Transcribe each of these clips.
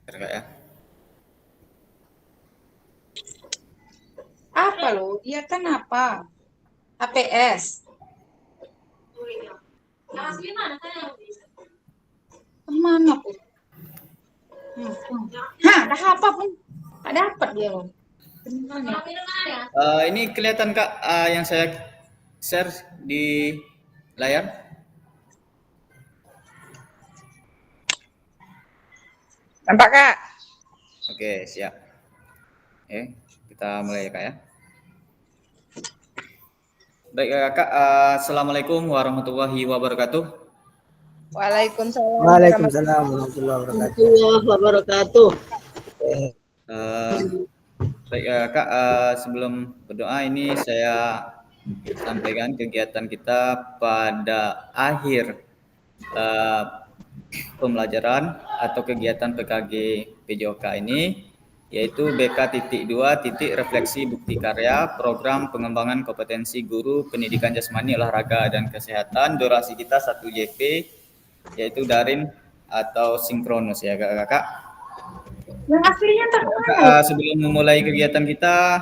Kakak ya. Apa lo? Iya kan apa? HPS. Kemana pun? Hah, dah apa pun? Tak dapat dia lo. Ini kelihatan Kak yang saya share di layar. Nampak kak? Oke, siap. Kita mulai ya Kak ya. Baik Kakak, Assalamualaikum warahmatullahi wabarakatuh. Waalaikumsalam Waalaikumsalam warahmatullahi wabarakatuh. Warahmatullahi wabarakatuh. Uh, Baik Kakak, sebelum berdoa ini saya sampaikan kegiatan kita pada akhir pembelajaran atau kegiatan PKG PJOK ini, yaitu BK.2 refleksi bukti karya program pengembangan kompetensi guru pendidikan jasmani, olahraga dan kesehatan. Durasi kita 1 JP, yaitu daring atau sinkronus ya kakak. Yang aslinya tak Sebelum memulai kegiatan kita,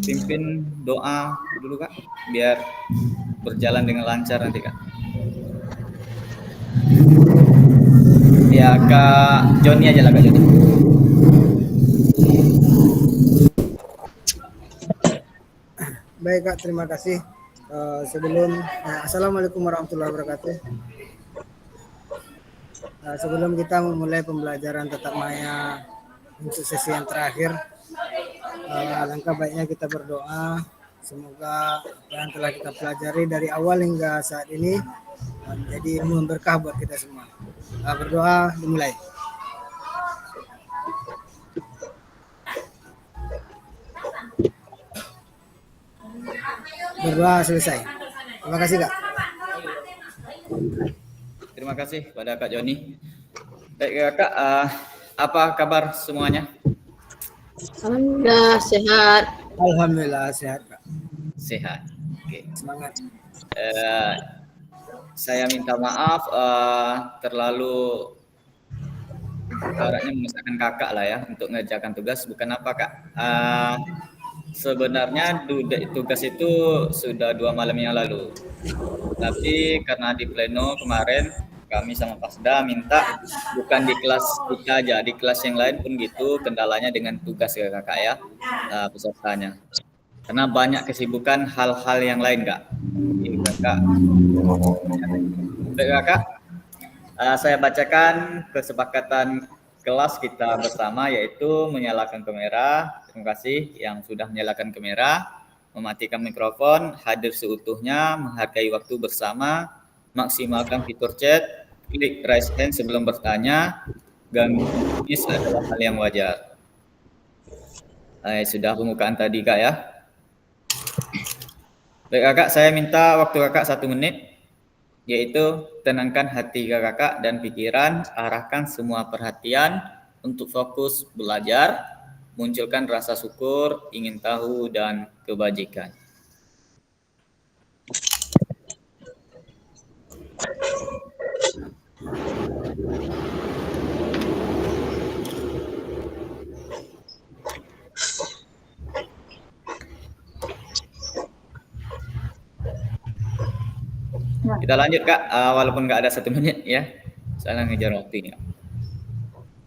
pimpin doa dulu kak, biar berjalan dengan lancar nanti kak. Ya Kak Joni aja lah Kak Joni. Baik Kak, terima kasih. Assalamualaikum warahmatullahi wabarakatuh. Sebelum kita memulai pembelajaran tatap maya untuk sesi yang terakhir, alangkah baiknya kita berdoa. Semoga apa yang telah kita pelajari dari awal hingga saat ini menjadi ilmu berkah buat kita semua. Berdoa dimulai. Berdoa selesai. Terima kasih Kak. Terima kasih pada Kak Joni. Baik Kak, apa kabar semuanya? Alhamdulillah sehat. Alhamdulillah sehat Kak. Sehat. Oke. Semangat. Saya minta maaf terlalu ibaratnya menyusahkan kakak lah ya untuk mengerjakan tugas. Bukan apa Kak? Sebenarnya tugas itu sudah 2 malam yang lalu. Tapi karena di pleno kemarin kami sama Pasda minta bukan di kelas kita aja, di kelas yang lain pun gitu, kendalanya dengan tugas ya kakak ya, pesertanya. Karena banyak kesibukan hal-hal yang lain kak. Ini kakak. Baik kakak, saya bacakan kesepakatan kelas kita bersama, yaitu menyalakan kamera. Terima kasih yang sudah menyalakan kamera, mematikan mikrofon, hadir seutuhnya, menghargai waktu bersama, maksimalkan fitur chat, klik raise hand sebelum bertanya, ganggu bisnis adalah hal yang wajar. Sudah pembukaan tadi kak ya. Baik kakak, saya minta waktu kakak 1 menit, yaitu tenangkan hati kakak dan pikiran, arahkan semua perhatian untuk fokus belajar, munculkan rasa syukur, ingin tahu, dan kebajikan. Kita lanjut kak, walaupun nggak ada 1 menit ya, saya ngejar waktu ini.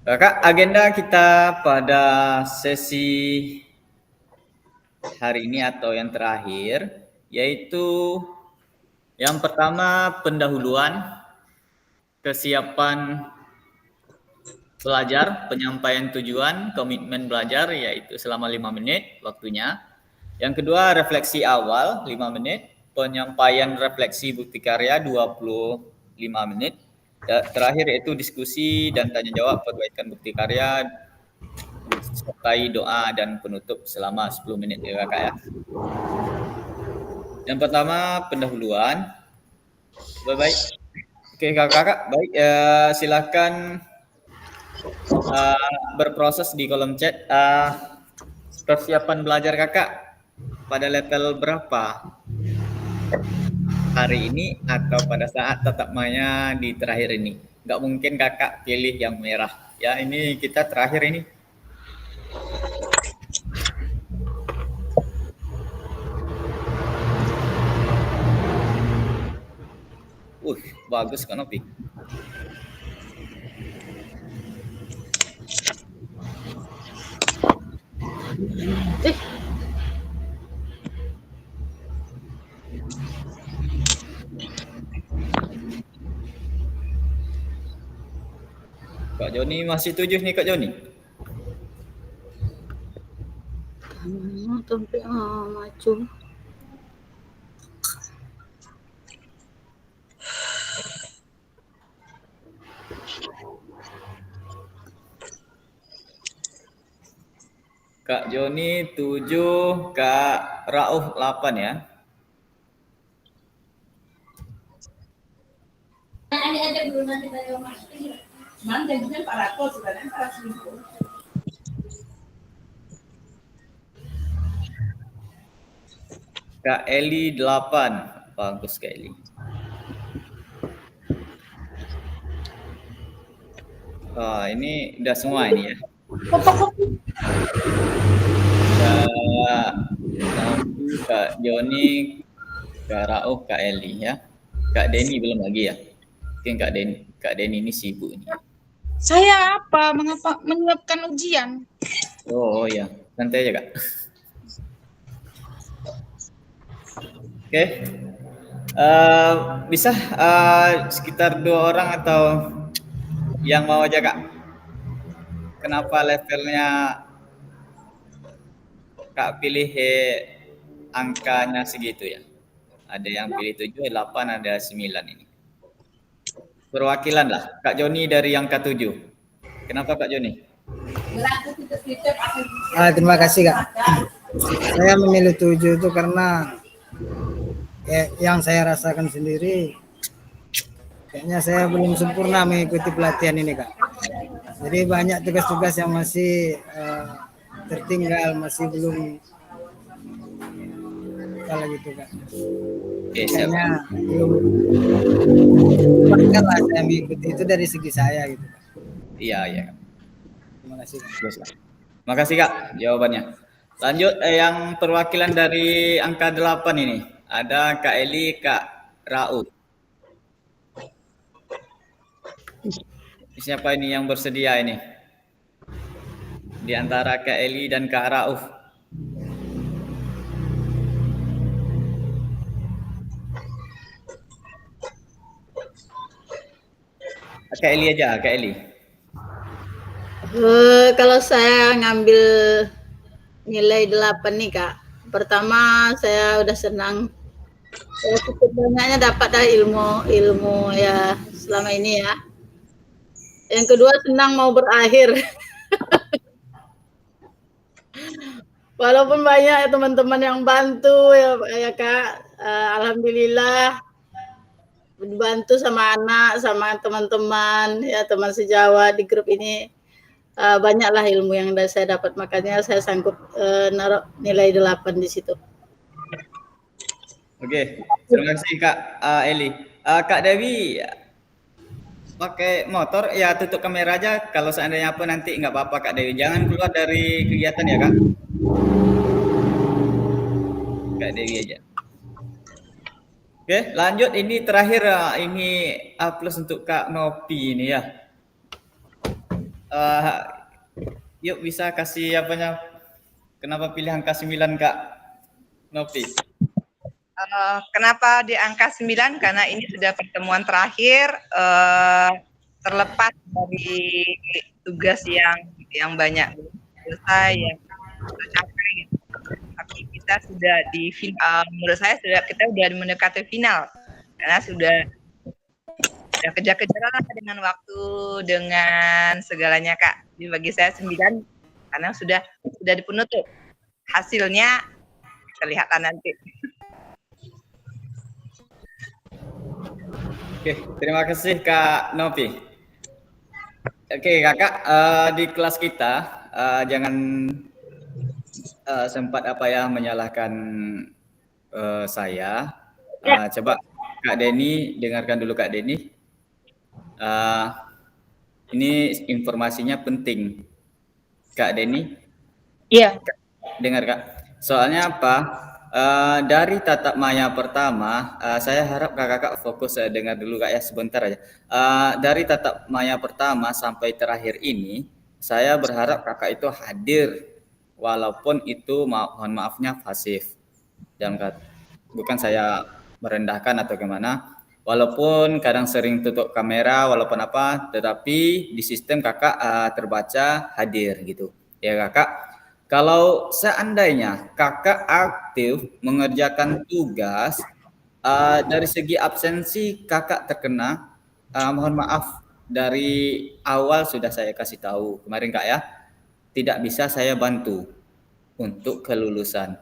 Kak, agenda kita pada sesi hari ini atau yang terakhir, yaitu yang pertama pendahuluan, kesiapan belajar, penyampaian tujuan, komitmen belajar, yaitu selama 5 menit waktunya. Yang kedua refleksi awal 5 menit, penyampaian refleksi bukti karya 25 menit. Terakhir yaitu diskusi dan tanya jawab perbaikan bukti karya, sertai doa dan penutup selama 10 menit ya kakak ya. Yang pertama pendahuluan. Baik. Oke kakak, baik, silakan berproses di kolom chat. Persiapan belajar kakak pada level berapa hari ini atau pada saat tatap maya di terakhir ini? Nggak mungkin kakak pilih yang merah. Ya, ini kita terakhir ini. Bagus Kak Nopi. Kak Joni masih 7 nih Kak Joni. Sampai maju. Kak Joni 7, Kak Rauf 8 ya. Kak Eli 8. Bagus Kak Eli. Ini udah semua ini ya. Kak Joni, Kak Rauf, Kak Eli ya. Kak Denny belum lagi ya. Mungkin Kak Denny ini sibuk ini. Saya apa? Mengapa menyiapkan ujian? Oh ya, santai aja Kak. Oke. Bisa sekitar 2 orang atau yang mau aja Kak? Kenapa levelnya Kak pilih angkanya segitu ya? Ada yang pilih 7, 8, ada 9 ini. Perwakilan lah. Kak Joni dari angka 7. Kenapa Kak Joni? Terima kasih Kak. Saya memilih 7 itu karena yang saya rasakan sendiri, kayaknya saya belum sempurna mengikuti pelatihan ini Kak. Jadi banyak tugas-tugas yang masih tertinggal, masih belum kalah gitu Kak. Oke, Kayaknya belum lah saya mengikuti itu dari segi saya gitu Kak. Iya. Terima kasih Kak. Terima kasih Kak jawabannya. Lanjut yang perwakilan dari angka 8 ini. Ada Kak Eli, Kak Rauf. Siapa ini yang bersedia ini? Di antara Kak Eli dan Kak Rauf. Kak Eli aja, Kak Eli. Kalau saya ngambil nilai 8 nih Kak. Pertama saya udah senang. Saya cukup banyaknya dapat dari ilmu ya selama ini ya. Yang kedua senang mau berakhir. Walaupun banyak teman-teman yang bantu ya Kak. Alhamdulillah dibantu sama anak, sama teman-teman ya, teman sejawat di grup ini. Banyaklah ilmu yang saya dapat, makanya saya sanggup naruh nilai 8 di situ. Oke, terima kasih Kak Eli. Kak Dewi pakai motor ya, tutup kamera aja. Kalau seandainya apa nanti nggak apa-apa Kak Dewi. Jangan keluar dari kegiatan ya Kak. Kak Dewi aja. Oke, lanjut ini terakhir ini A+ untuk Kak Nopi ini ya. Yuk bisa kasih apanya? Kenapa pilih angka 9 Kak Nopi? Kenapa di angka 9? Karena ini sudah pertemuan terakhir, terlepas dari tugas yang banyak selesai yang tercapai. Tapi kita sudah menurut saya kita sudah mendekati final karena sudah kejar-kejaran dengan waktu, dengan segalanya Kak. Jadi bagi saya 9 karena sudah di penutup. Hasilnya kelihatan nanti. Oke, terima kasih Kak Nopi. Oke Kakak, di kelas kita jangan sempat menyalahkan saya. Coba Kak Denny, dengarkan dulu Kak Denny. Uh, ini informasinya penting, Kak Denny. Iya. Dengar Kak. Soalnya apa? Dari tatap maya pertama, saya harap kakak fokus dengar dulu Kak ya, sebentar aja. Dari tatap maya pertama sampai terakhir ini, saya berharap kakak itu hadir, walaupun itu mohon maafnya pasif. Bukan saya merendahkan atau gimana. Walaupun kadang sering tutup kamera, walaupun apa, tetapi di sistem kakak terbaca hadir gitu. Ya kakak. Kalau seandainya kakak aktif mengerjakan tugas, dari segi absensi kakak terkena, mohon maaf dari awal sudah saya kasih tahu kemarin kak ya, tidak bisa saya bantu untuk kelulusan.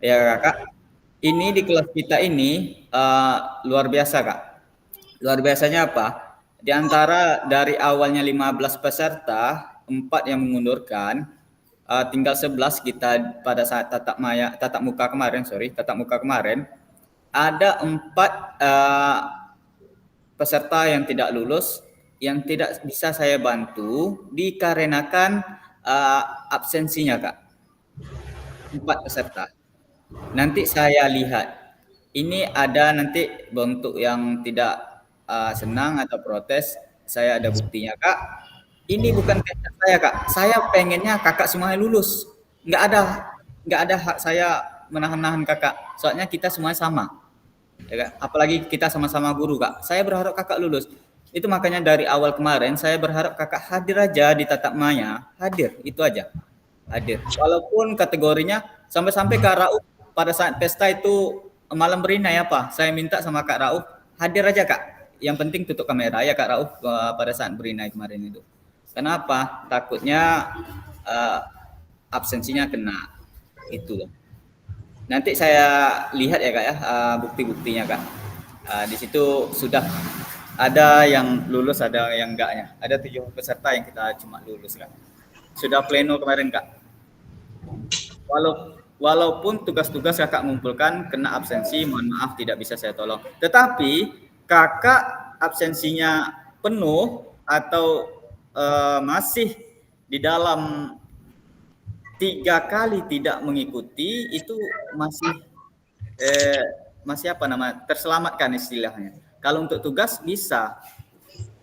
Ya kakak, ini di kelas kita ini luar biasa kak. Luar biasanya apa? Di antara dari awalnya 15 peserta, 4 yang mengundurkan, tinggal 11 kita pada saat tatap muka kemarin, ada 4 peserta yang tidak lulus, yang tidak bisa saya bantu dikarenakan absensinya kak. 4 peserta. Nanti saya lihat. Ini ada nanti bentuk yang tidak senang atau protes. Saya ada buktinya kak. Ini bukan kehendak saya kak. Saya pengennya kakak semuanya lulus. Nggak ada hak saya menahan-nahan kakak. Soalnya kita semuanya sama. Ya, kak? Apalagi kita sama-sama guru kak. Saya berharap kakak lulus. Itu makanya dari awal kemarin saya berharap kakak hadir aja di tatap maya. Hadir, itu aja. Hadir. Walaupun kategorinya sampai-sampai Kak Rauf pada saat pesta itu malam berina ya Pak. Saya minta sama Kak Rauf hadir aja Kak. Yang penting tutup kamera ya Kak Rauf pada saat berina kemarin itu. Kenapa? Takutnya absensinya kena. Itu loh. Nanti saya lihat ya Kak ya bukti-buktinya Kak. Di situ sudah ada yang lulus, ada yang enggaknya. Ada 7 peserta yang kita cuma lulus Kak. Sudah pleno kemarin Kak. Walaupun tugas-tugas kakak mengumpulkan kena absensi, mohon maaf tidak bisa saya tolong. Tetapi kakak absensinya penuh atau masih di dalam 3 kali tidak mengikuti, itu masih apa namanya, terselamatkan istilahnya. Kalau untuk tugas bisa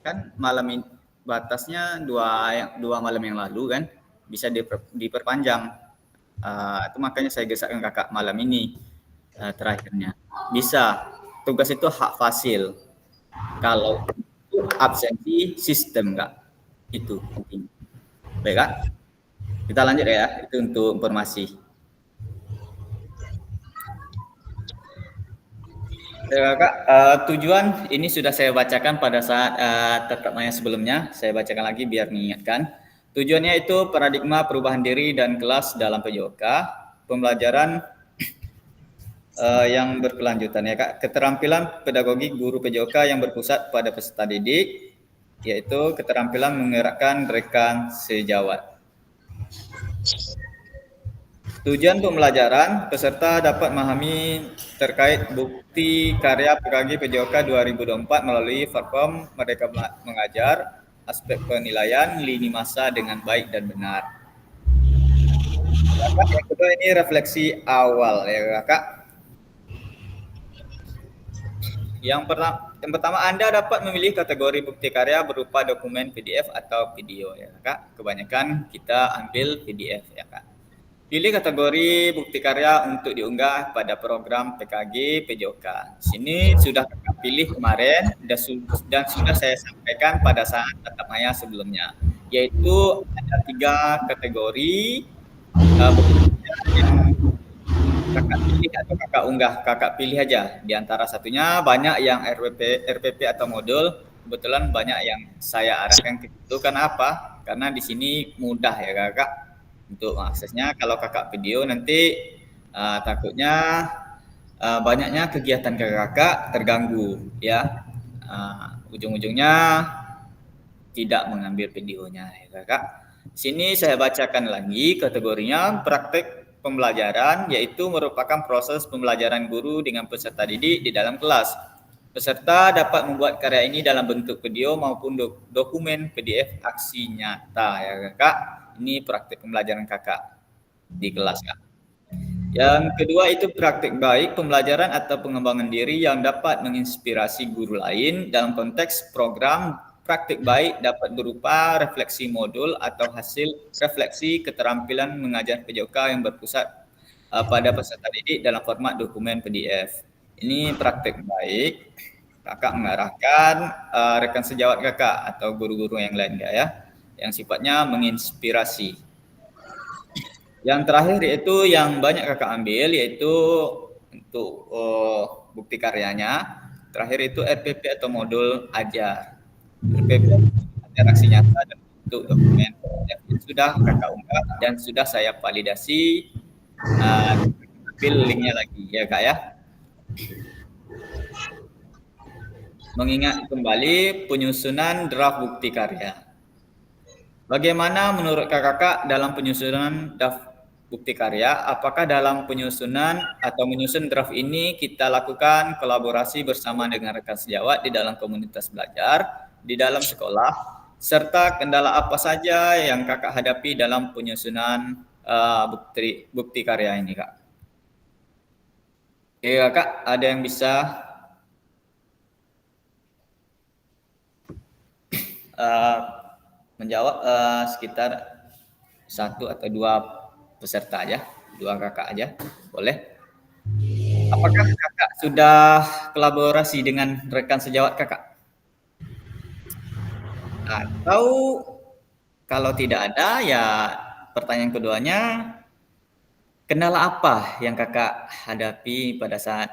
kan, malam ini batasnya 2 malam yang lalu kan, bisa diperpanjang. Itu makanya saya gesakkan kakak malam ini terakhirnya. Bisa, tugas itu hak fasil. Kalau absensi sistem kak, itu penting. Baik kak, kita lanjut ya, itu untuk informasi. Ya, kak, tujuan ini sudah saya bacakan pada saat tatap maya sebelumnya. Saya bacakan lagi biar mengingatkan. Tujuannya itu paradigma perubahan diri dan kelas dalam PJOK, pembelajaran yang berkelanjutan ya kak. Keterampilan pedagogi guru PJOK yang berpusat pada peserta didik, yaitu keterampilan menggerakkan rekan sejawat. Tujuan pembelajaran, peserta dapat memahami terkait bukti karya PKG PJOK 2024 melalui platform Merdeka Mengajar, aspek penilaian lini masa dengan baik dan benar. Yang kedua ini refleksi awal ya kakak. Yang pertama Anda dapat memilih kategori bukti karya berupa dokumen PDF atau video ya kak. Kebanyakan kita ambil PDF ya kak. Pilih kategori bukti karya untuk diunggah pada program PKG PJOK. Sini sudah kakak pilih kemarin dan sudah saya sampaikan pada saat tatap maya sebelumnya, yaitu ada 3 kategori yang kakak pilih atau kakak unggah. Kakak pilih aja. Di antara satunya banyak yang RPP atau modul. Kebetulan banyak yang saya arahkan ke situ. Karena apa? Karena di sini mudah ya kakak untuk aksesnya. Kalau kakak video nanti takutnya banyaknya kegiatan kakak terganggu ya, ujung-ujungnya tidak mengambil videonya ya kakak. Sini saya bacakan lagi kategorinya. Praktek pembelajaran, yaitu merupakan proses pembelajaran guru dengan peserta didik di dalam kelas. Peserta dapat membuat karya ini dalam bentuk video maupun dokumen PDF aksi nyata ya kakak. Ini praktik pembelajaran kakak di kelas kak. Yang kedua itu praktik baik pembelajaran atau pengembangan diri yang dapat menginspirasi guru lain dalam konteks program. Praktik baik dapat berupa refleksi modul atau hasil refleksi keterampilan mengajar PJOK yang berpusat pada peserta didik dalam format dokumen PDF. Ini praktik baik. Kakak mengarahkan rekan sejawat kakak atau guru-guru yang lain ya, yang sifatnya menginspirasi. Yang terakhir yaitu yang banyak kakak ambil yaitu untuk bukti karyanya. Terakhir itu RPP atau modul ajar. RPP ajar aksi nyata dan bentuk dokumen yang sudah kakak unggah dan sudah saya validasi. Ambil linknya lagi ya kak ya. Mengingat kembali penyusunan draft bukti karya. Bagaimana menurut kakak dalam penyusunan draft bukti karya? Apakah dalam penyusunan atau menyusun draft ini kita lakukan kolaborasi bersama dengan rekan sejawat di dalam komunitas belajar, di dalam sekolah, serta kendala apa saja yang kakak hadapi dalam penyusunan bukti karya ini kak? Oke kakak, ada yang bisa menjawab sekitar 1 atau 2 peserta aja, 2 kakak aja, boleh. Apakah kakak sudah kolaborasi dengan rekan sejawat kakak? Atau kalau tidak ada ya pertanyaan keduanya, kendala apa yang kakak hadapi pada saat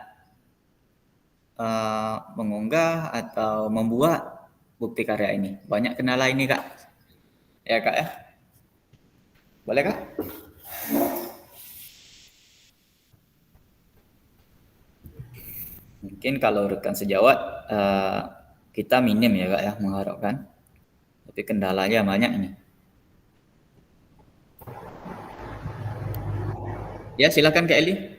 mengunggah atau membuat bukti karya ini? Banyak kendala ini kak, ya kak ya, boleh kak? Mungkin kalau rekan sejawat kita minim ya kak ya mengharapkan, tapi kendalanya banyak ini. Ya silakan Kak Eli.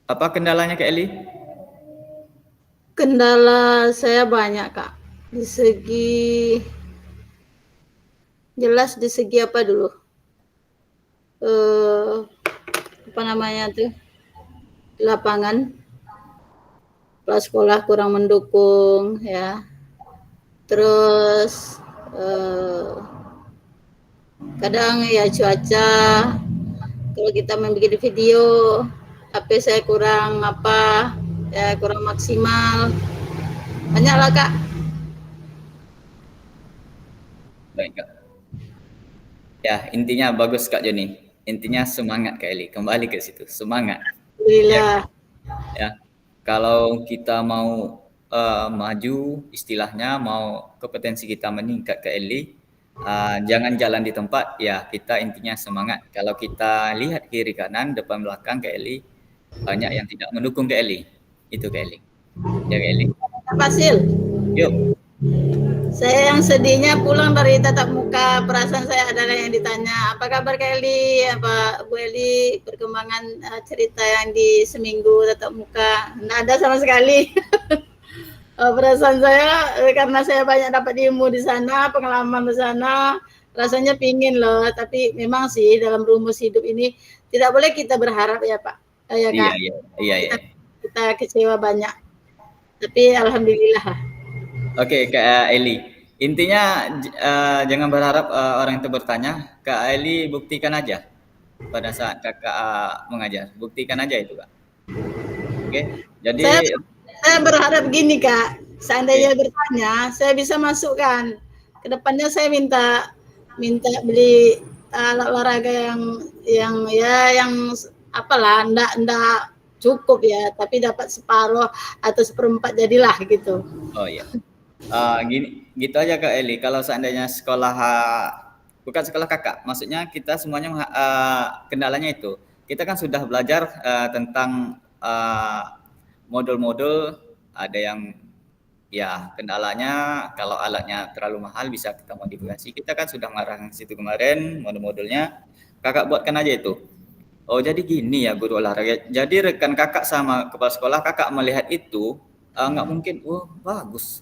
Apa kendalanya Kak Eli? Kendala saya banyak kak. Di segi jelas di segi apa dulu? Apa namanya tuh? Lapangan. Kepala sekolah kurang mendukung ya. Terus kadang ya cuaca, kalau kita membuat video HP saya kurang apa ya, kurang maksimal, banyak lah kak. Baik kak. Ya intinya bagus Kak Joni. Intinya semangat Kak Eli. Kembali ke situ, semangat. Alhamdulillah. Ya. Kalau kita mau maju, istilahnya mau kompetensi kita meningkat Kak Eli, jangan jalan di tempat. Ya kita intinya semangat. Kalau kita lihat kiri kanan, depan belakang Kak Eli, banyak yang tidak mendukung Kak Eli. Itu Kak Eli. Ya Kak Eli. Fasil. Yuk. Saya yang sedihnya pulang dari tatap muka, perasaan saya adalah yang ditanya, apa kabar Kak Eli, apa Bu Eli, perkembangan cerita yang di seminggu tatap muka, nggak ada sama sekali. Perasaan saya karena saya banyak dapat ilmu di sana, pengalaman di sana, rasanya pingin loh, tapi memang sih dalam rumus hidup ini tidak boleh kita berharap ya Pak, ya Kak. Iya. Kita kecewa banyak, tapi alhamdulillah. Oke, Kak Eli. Intinya jangan berharap orang itu bertanya. Kak Eli buktikan aja pada saat kakak mengajar. Buktikan aja itu, Kak. Oke. Jadi saya berharap gini, Kak. Seandainya bertanya, saya bisa masukkan. Kedepannya saya minta beli alat olahraga yang apalah, enggak cukup ya, tapi dapat separuh atau seperempat jadilah gitu. Oh iya. Gitu aja Kak Eli. Kalau seandainya sekolah bukan sekolah kakak, maksudnya kita semuanya kendalanya itu. Kita kan sudah belajar tentang modul-modul, ada yang Ya, kendalanya kalau alatnya terlalu mahal bisa kita modifikasi. Kita kan sudah ngarang situ kemarin modul-modulnya. Kakak buatkan aja itu. Oh, jadi gini ya guru olahraga. Jadi rekan kakak sama kepala sekolah kakak melihat itu nggak mungkin. Oh, bagus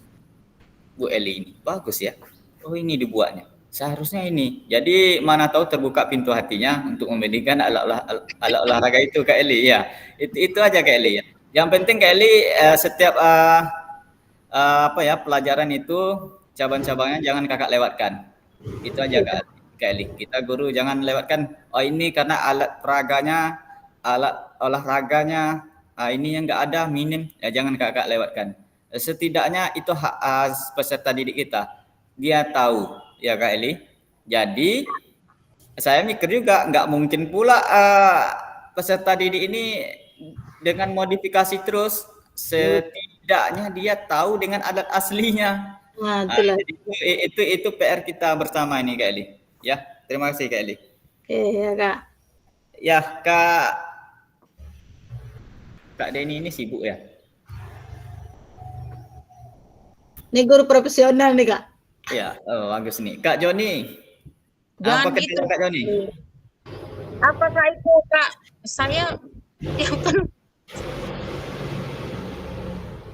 Bu Eli ini, bagus ya. Oh, ini dibuatnya. Seharusnya ini. Jadi mana tahu terbuka pintu hatinya untuk membelikan alat olahraga itu Kak Eli ya. Itu aja Kak Eli ya. Yang penting Kak Eli setiap apa ya pelajaran itu cabang-cabangnya jangan kakak lewatkan. Itu aja Kak Eli. Kita guru jangan lewatkan. Oh ini karena alat peraganya, alat olahraganya, ini yang nggak ada minim, ya jangan kakak lewatkan. Setidaknya itu hak peserta didik kita. Dia tahu, ya Kak Eli. Jadi saya mikir juga nggak mungkin pula peserta didik ini dengan modifikasi terus. Setidaknya dia tahu dengan alat aslinya. Nah, itulah. Jadi itu PR kita bersama ini Kak Eli. Ya, terima kasih Kak Eli. Oke, ya Kak. Ya, Kak Denny ini sibuk ya. Ini guru profesional nih Kak. Ya, oh, bagus nih. Kak Joni. Jangan Apa gitu. kendala Kak Joni? Apakah itu Kak? Saya yang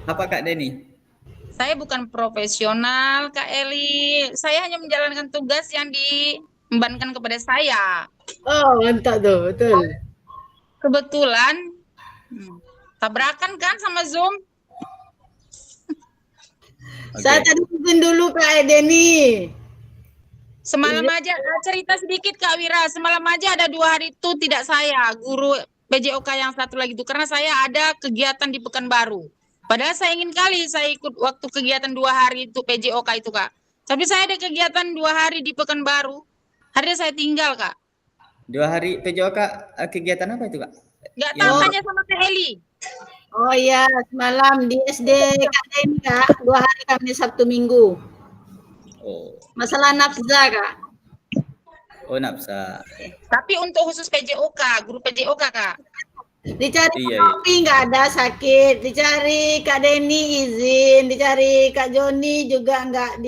Apa Kak Denny? saya bukan profesional Kak Eli. Saya hanya menjalankan tugas yang diembankan kepada saya. Oh, mantap tuh, betul. Kebetulan tabrakan kan sama Zoom. Saya tadi izin dulu Kak Denny. Semalam aja cerita sedikit Kak Wira. Semalam aja ada 2 hari itu tidak saya guru PJOK yang satu lagi itu karena saya ada kegiatan di Pekanbaru. Padahal saya ingin kali saya ikut waktu kegiatan 2 hari itu PJOK itu Kak. Tapi saya ada kegiatan 2 hari di Pekanbaru. Hari saya tinggal Kak. 2 hari PJOK kegiatan apa itu Kak? Nggak Yang- tahu tanya sama Teh Eli. Oh iya, semalam di SD Kak Denny Kak, 2 hari kami Sabtu Minggu. Oh, Masalah nafsa Kak. oh nafsa. Tapi untuk khusus PJOK, guru PJOK Kak. Dicari Iya, kopi nggak ada sakit, dicari Kak Denny izin, dicari Kak Joni juga nggak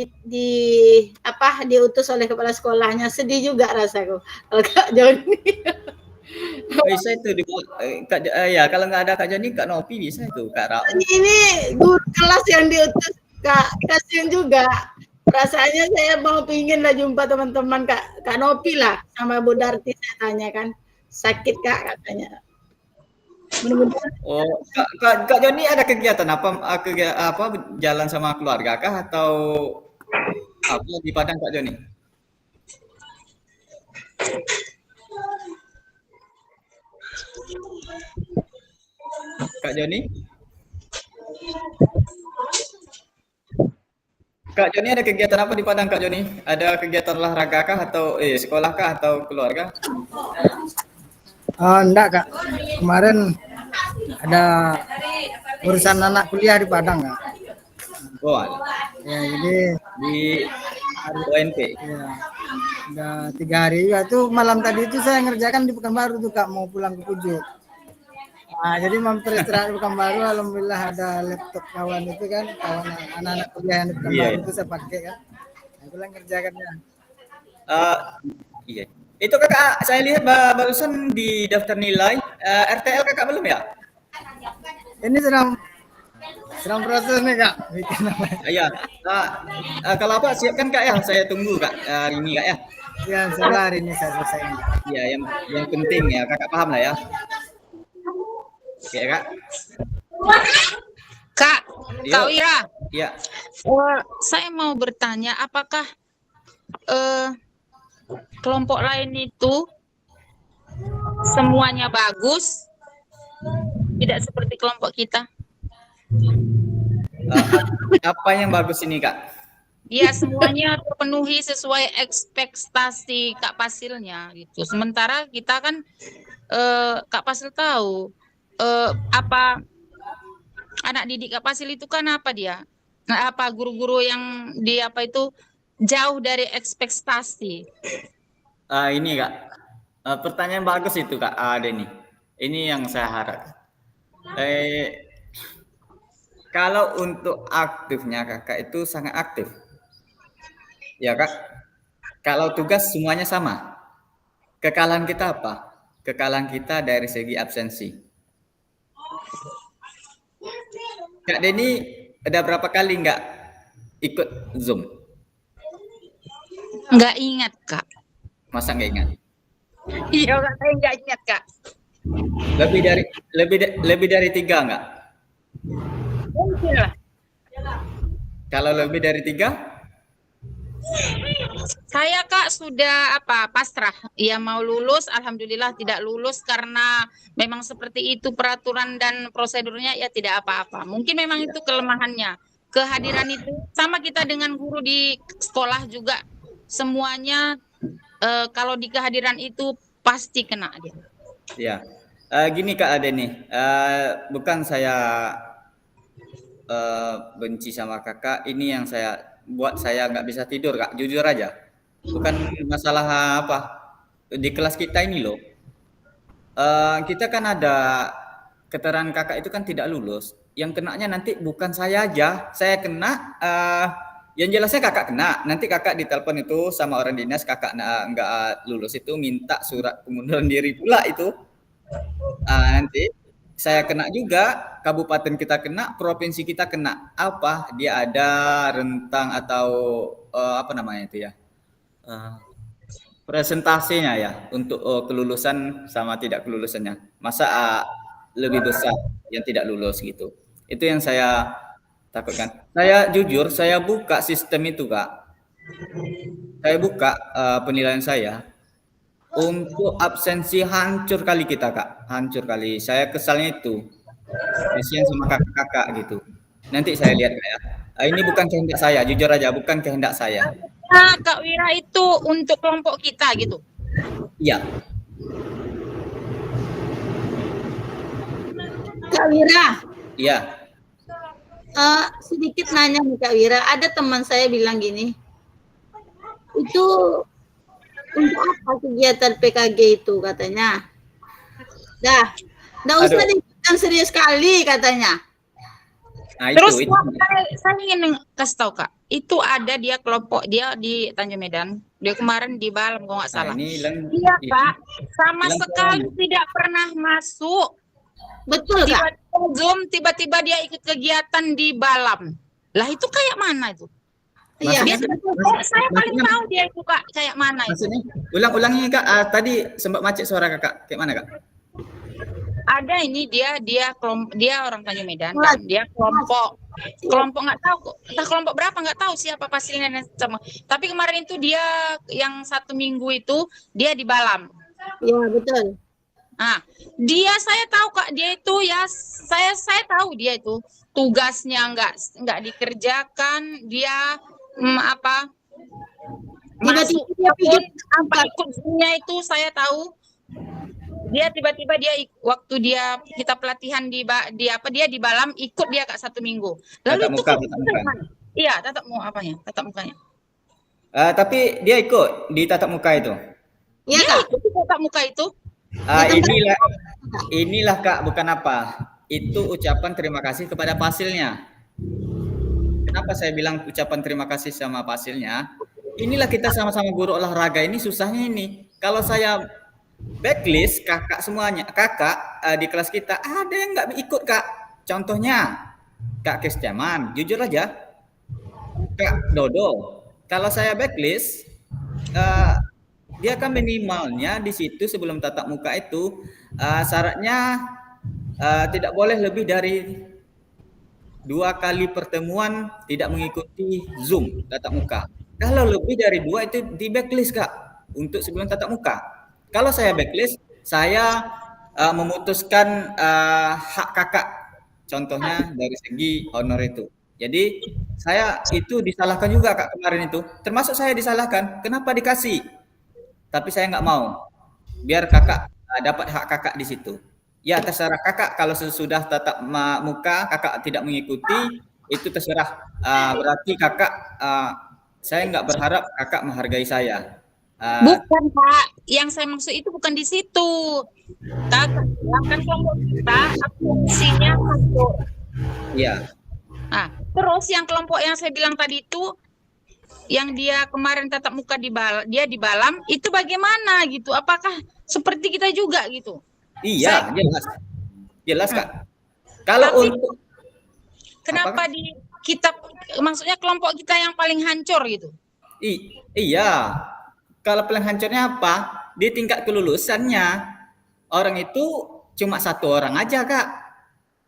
diutus oleh kepala sekolahnya, sedih juga rasaku kalau Kak Joni. Bisa itu ya kalau nggak ada Kak Joni Kak Nopi bisa itu Kak Ra. Ini guru kelas yang diutus Kak, kasihan juga. Rasanya saya mau pingin lah jumpa teman-teman Kak Nopi lah sama Bu Darti, saya tanya kan sakit Kak katanya. Mudah-mudahan Oh, Kak Joni ada kegiatan apa jalan sama keluarga kah atau apa di Padang Kak Joni? Kak Joni? Kak Joni ada kegiatan apa di Padang Kak Joni? Ada kegiatan olahraga kah atau sekolah kah atau keluarga? Enggak Kak, kemarin ada urusan anak kuliah di Padang Kak. Oh, Ya jadi di ONP. ya udah 3 hari juga tuh malam tadi itu saya ngerjakan di Pekanbaru tuh Kak, mau pulang ke Pujuk. Nah, jadi mampir istirahat di Pekanbaru, alhamdulillah ada laptop kawan itu kan, kawan anak-anak kuliah yang di Pekanbaru Iya. itu saya pakai kan. Nah, itulah ngerjakannya. Iya. Itu kakak saya lihat barusan di daftar nilai RTL kakak belum ya? Ini sedang proses nih Kak, bikin apa? Iya. Kalau apa siapkan kak ya, saya tunggu kak hari ini kak ya. Ya, insyaallah hari ini saya selesaikan. Iya, yang penting ya kakak paham lah ya. Oke kak. Kak Iya. Wira, Iya. saya mau bertanya apakah kelompok lain itu semuanya bagus? Tidak seperti kelompok kita. Apa yang bagus ini kak? Ya semuanya terpenuhi sesuai ekspektasi Kak Pasilnya gitu. Sementara kita kan Kak Pasil tahu apa anak didik Kak Pasil itu kan apa dia? Nah, apa guru-guru yang di apa itu jauh dari ekspektasi. Ini kak, pertanyaan bagus itu kak Denny. Ini yang saya harap. Kalau untuk aktifnya kakak itu sangat aktif. Ya kak, kalau tugas semuanya sama. Kekalahan kita apa? Kekalahan kita dari segi absensi. Kak Denny ada berapa kali nggak ikut Zoom? Nggak ingat, Kak. Masa nggak ingat? Iya, Kak, saya nggak ingat, Kak. Lebih dari 3 nggak? Mungkin lah. Kalau lebih dari 3? Saya, Kak, sudah pasrah. Ya mau lulus, alhamdulillah tidak lulus karena memang seperti itu peraturan dan prosedurnya, ya tidak apa-apa. Mungkin memang itu kelemahannya. Kehadiran itu sama kita dengan guru di sekolah juga, semuanya kalau di kehadiran itu pasti kena dia. Ya, gini Kak Ade nih, bukan saya benci sama kakak, ini yang buat saya nggak bisa tidur Kak, jujur aja. Bukan masalah apa, di kelas kita ini loh, kita kan ada keterangan kakak itu kan tidak lulus, yang kenanya nanti bukan saya aja, saya kena, yang jelasnya kakak kena, nanti kakak ditelepon itu sama orang dinas, kakak nggak lulus itu minta surat pengunduran diri pula itu. Nanti saya kena juga, kabupaten kita kena, provinsi kita kena. Apa? Dia ada rentang atau apa namanya itu ya? Presentasinya ya untuk kelulusan sama tidak kelulusannya. Masa lebih besar yang tidak lulus gitu. Itu yang saya takutkan. Saya jujur, saya buka sistem itu Kak. Saya buka penilaian saya. Untuk absensi hancur kali kita Kak, hancur kali. Saya kesalnya itu, kasihan sama kakak-kakak gitu. Nanti saya lihat Kak ya. Ini bukan kehendak saya, jujur aja bukan kehendak saya. Nah, Kak Wira itu untuk kelompok kita gitu. Iya. Kak Wira, Iya. sedikit nanya nih Kak Wira, ada teman saya bilang gini, itu untuk apa kegiatan PKG itu katanya? Dah usah diikutkan serius sekali katanya. Nah, Terus itu. saya ingin kasih tahu Kak, itu ada dia kelompok dia di Tanjung Medan, dia kemarin di Balam kalau nggak salah. Iya Kak, sama sekali tidak pernah masuk. Betul Kak? Tiba-tiba Zoom, tiba-tiba dia ikut kegiatan di Balam. Lah itu kayak mana itu? Iya. Saya paling tahu dia itu Kak, kayak mana itu. Maksudnya, ulangi Kak, tadi sempat macet suara Kakak, kayak mana Kak? Ada ini dia orang Tanjung Medan kan? Dia kelompok nggak tahu entah kelompok berapa nggak tahu siapa pastinya sama. Tapi kemarin itu dia yang 1 minggu itu dia di Balam. Iya betul. Nah, dia saya tahu Kak, dia itu ya saya tahu dia itu tugasnya nggak dikerjakan, dia masuk ikutnya itu saya tahu. Dia tiba-tiba waktu kita pelatihan dia di Balam ikut dia Kak 1 minggu. Lalu tatap itu muka. Iya, tatap mukanya. Tapi dia ikut di tatap muka itu. Iya Dia Kak. ikut di tatap muka itu. Inilah Kak, bukan apa. Itu ucapan terima kasih kepada Pasilnya. Kenapa saya bilang ucapan terima kasih sama Pasilnya? Inilah kita sama-sama guru olahraga ini susahnya ini. Kalau saya backlist kakak semuanya, di kelas kita ada yang nggak ikut Kak. Contohnya Kak Kescaman, jujur aja. Kak Dodo, kalau saya backlist, dia kan minimalnya di situ sebelum tatap muka itu syaratnya tidak boleh lebih dari 2 kali pertemuan tidak mengikuti Zoom tatap muka. Kalau lebih dari 2 itu di backlist Kak untuk sebelum tatap muka. Kalau saya backlist, saya memutuskan hak kakak. Contohnya dari segi honor itu. Jadi saya itu disalahkan juga Kak kemarin itu. Termasuk saya disalahkan. Kenapa dikasih? Tapi saya nggak mau. Biar kakak dapat hak kakak di situ. Ya terserah kakak. Kalau sesudah tatap muka kakak tidak mengikuti, itu terserah. Berarti kakak, saya nggak berharap kakak menghargai saya. Bukan Kak, yang saya maksud itu bukan di situ. Kak, kan kelompok kita absensinya masuk. Iya. Nah, terus yang kelompok yang saya bilang tadi itu, yang dia kemarin tatap muka dia di Balam, itu bagaimana gitu? Apakah seperti kita juga gitu? Iya, jelas. Jelas, Kak. Kalau Tapi untuk kenapa di kita, maksudnya kelompok kita yang paling hancur gitu? iya. Kalau paling hancurnya apa? Di tingkat kelulusannya. Orang itu cuma 1 orang aja, Kak.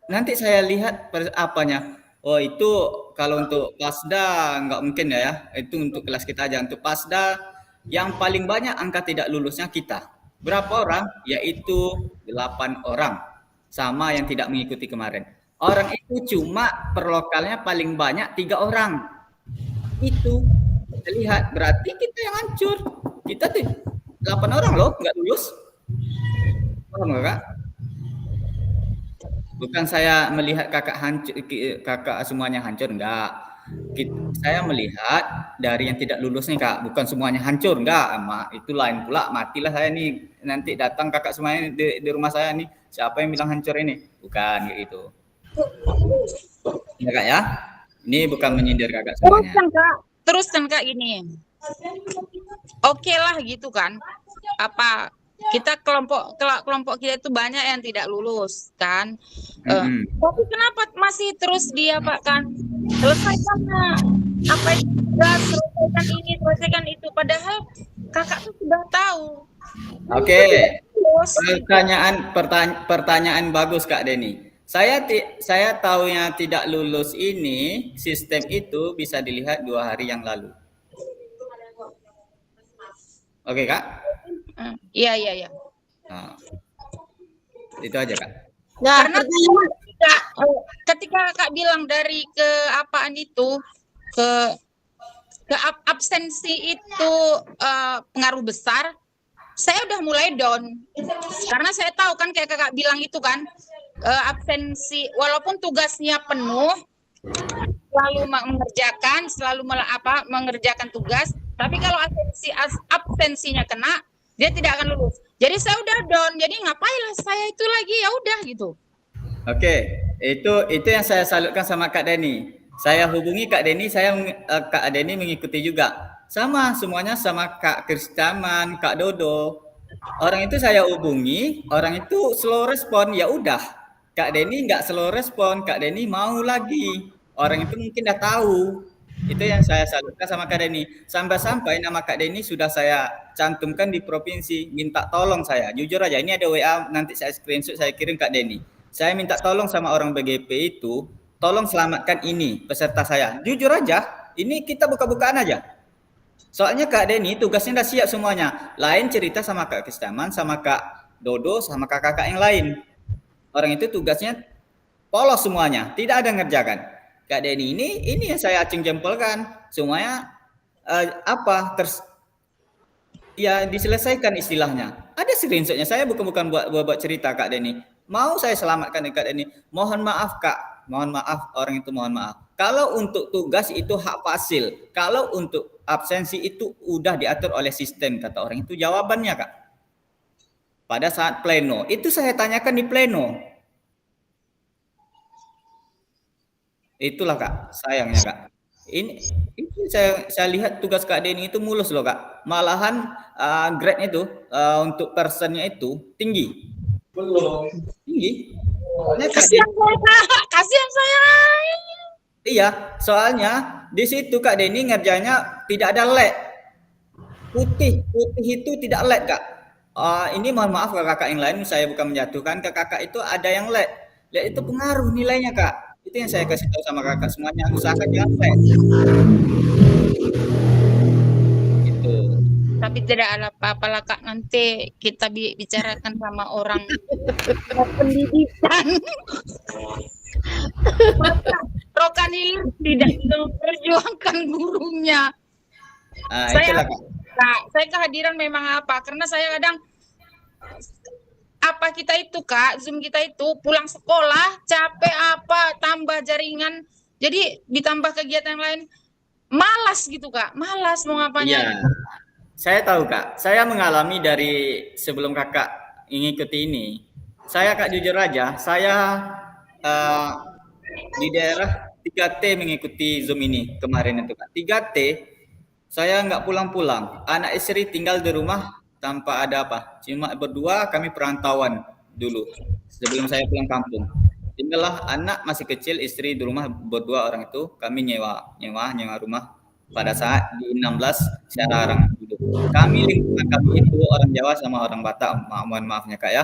Nanti saya lihat apanya. Oh, itu kalau untuk Pasda nggak mungkin ya. Itu untuk kelas kita aja. Untuk Pasda yang paling banyak angka tidak lulusnya kita. Berapa orang? Yaitu 8 orang. Sama yang tidak mengikuti kemarin. Orang itu cuma per lokalnya paling banyak 3 orang. Itu kita lihat berarti kita yang hancur. Kita tuh 8 orang loh nggak lulus. Paham nggak, Kak? Bukan saya melihat kakak hancur, kakak semuanya hancur, enggak. Saya melihat dari yang tidak lulus nih, Kak, bukan semuanya hancur, enggak. Itu lain pula, matilah saya nih nanti datang kakak semuanya di rumah saya nih. Siapa yang bilang hancur ini? Bukan kayak gitu. Ya, Kak ya. Ini bukan menyindir kakak semuanya. Teruskan Kak gini. Oke lah gitu kan. Apa kita kelompok kita itu banyak yang tidak lulus kan. Tapi kenapa masih terus diapakan? Selesaikan apa yang sudah, selesaikan ini, selesaikan itu, padahal kakak tuh sudah tahu. Oke. Pertanyaan bagus, Kak Denny. Saya tahunya tidak lulus ini, sistem itu bisa dilihat 2 hari yang lalu. Oke, Kak? Iya. Nah, itu aja, Kak. Nah, Karena ketika kakak bilang dari keapaan itu, ke absensi itu pengaruh besar, saya udah mulai down. Karena saya tahu kan kayak kakak bilang itu kan, absensi walaupun tugasnya penuh, selalu mengerjakan tugas, tapi kalau absensinya kena, dia tidak akan lulus. Jadi saya udah down, jadi ngapainlah saya itu lagi, ya udah gitu. Oke, itu yang saya salutkan sama Kak Denny. Saya hubungi Kak Denny, Kak Denny mengikuti juga. Sama semuanya sama Kak Kristaman, Kak Dodo. Orang itu saya hubungi, orang itu slow respon, ya udah. Kak Denny nggak slow respon, Kak Denny mau lagi. Orang itu mungkin udah tahu. Itu yang saya salutkan sama Kak Denny. Sampai-sampai nama Kak Denny sudah saya cantumkan di provinsi. Minta tolong saya. Jujur aja, ini ada WA, nanti saya screenshot, saya kirim Kak Denny. Saya minta tolong sama orang BGP itu, tolong selamatkan ini peserta saya. Jujur aja, ini kita buka-bukaan aja. Soalnya Kak Denny tugasnya udah siap semuanya. Lain cerita sama Kak Kristaman, sama Kak Dodo, sama kakak-kakak yang lain. Orang itu tugasnya polos semuanya, tidak ada ngerjakan. Kak Denny ini yang saya acung jempolkan. Semuanya ya diselesaikan istilahnya. Ada screenshotnya, saya bukan buat cerita Kak Denny. Mau saya selamatkan Kak Denny. Mohon maaf Kak, mohon maaf, orang itu mohon maaf. Kalau untuk tugas itu hak fasil. Kalau untuk absensi itu udah diatur oleh sistem, kata orang itu jawabannya Kak. Pada saat pleno, itu saya tanyakan di pleno. Itulah Kak, sayangnya Kak. Ini saya lihat tugas Kak Denny itu mulus loh Kak. Malahan grade-nya itu untuk personnya itu tinggi. Belum. Tinggi. Kasihan saya. Iya, soalnya di situ Kak Denny ngerjanya tidak ada LED. Putih itu tidak LED Kak. Ini mohon maaf ke kakak yang lain, saya bukan menjatuhkan, ke kakak itu ada yang LED. LED itu pengaruh nilainya Kak. Itu yang saya kasih tahu sama kakak semuanya, usahakan jangan LED. Gitu. Tapi tidak ada apa-apalah Kak, nanti kita bicarakan sama orang pendidikan. Rokanili tidak memperjuangkan gurunya. Saya kehadiran memang apa? Karena saya kadang kita itu Kak, Zoom kita itu pulang sekolah capek tambah jaringan, jadi ditambah kegiatan yang lain, malas gitu Kak, malas mau ngapanya. Iya. Saya tahu Kak, saya mengalami dari sebelum kakak mengikuti ini. Saya Kak jujur aja, saya di daerah 3T mengikuti Zoom ini kemarin itu Kak. 3T, saya nggak pulang-pulang. Anak istri tinggal di rumah tanpa ada apa. Cuma berdua kami perantauan dulu sebelum saya pulang kampung. Tinggallah anak masih kecil, istri di rumah berdua orang itu. Kami nyewa rumah pada saat di 16 secara dulu. Kami lingkungan kami itu orang Jawa sama orang Batak. Mohon maafnya Kak ya.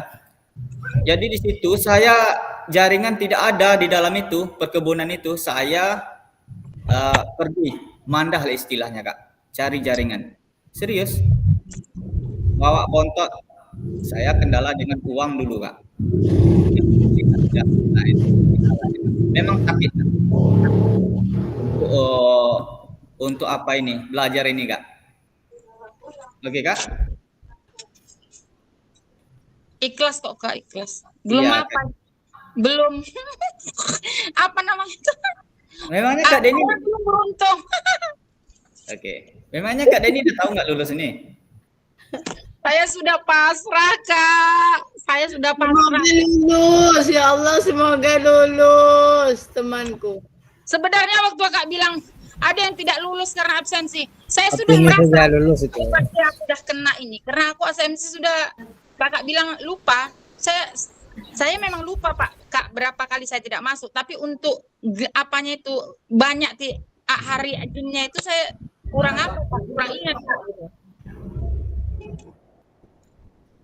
Jadi di situ saya jaringan tidak ada di dalam itu perkebunan itu. Saya pergi mandah lah istilahnya Kak, cari jaringan. Serius, bawa bontot. Saya kendala dengan uang dulu Kak. Nah, itu memang sakit untuk apa ini belajar ini Kak. Oke Kak. Ikhlas kok Kak, ikhlas. Belum Iya, apa? Belum apa namanya itu? Memangnya Kak Denny. Belum beruntung. Oke. Memangnya Kak Denny udah tahu nggak lulus ini? Saya sudah pasrah Kak. Saya sudah pasrah. Semoga lulus, ya Allah, semoga lulus temanku. Sebenarnya waktu Kak bilang ada yang tidak lulus karena absensi, saya sudah Artinya merasa sudah lulus itu. pasti aku sudah kena ini. Karena aku absensi sudah, Kakak bilang lupa. Saya memang lupa Pak Kak berapa kali saya tidak masuk. Tapi untuk apanya itu banyak hari ajunya itu saya kurang apa Pak, kurang ingat Pak.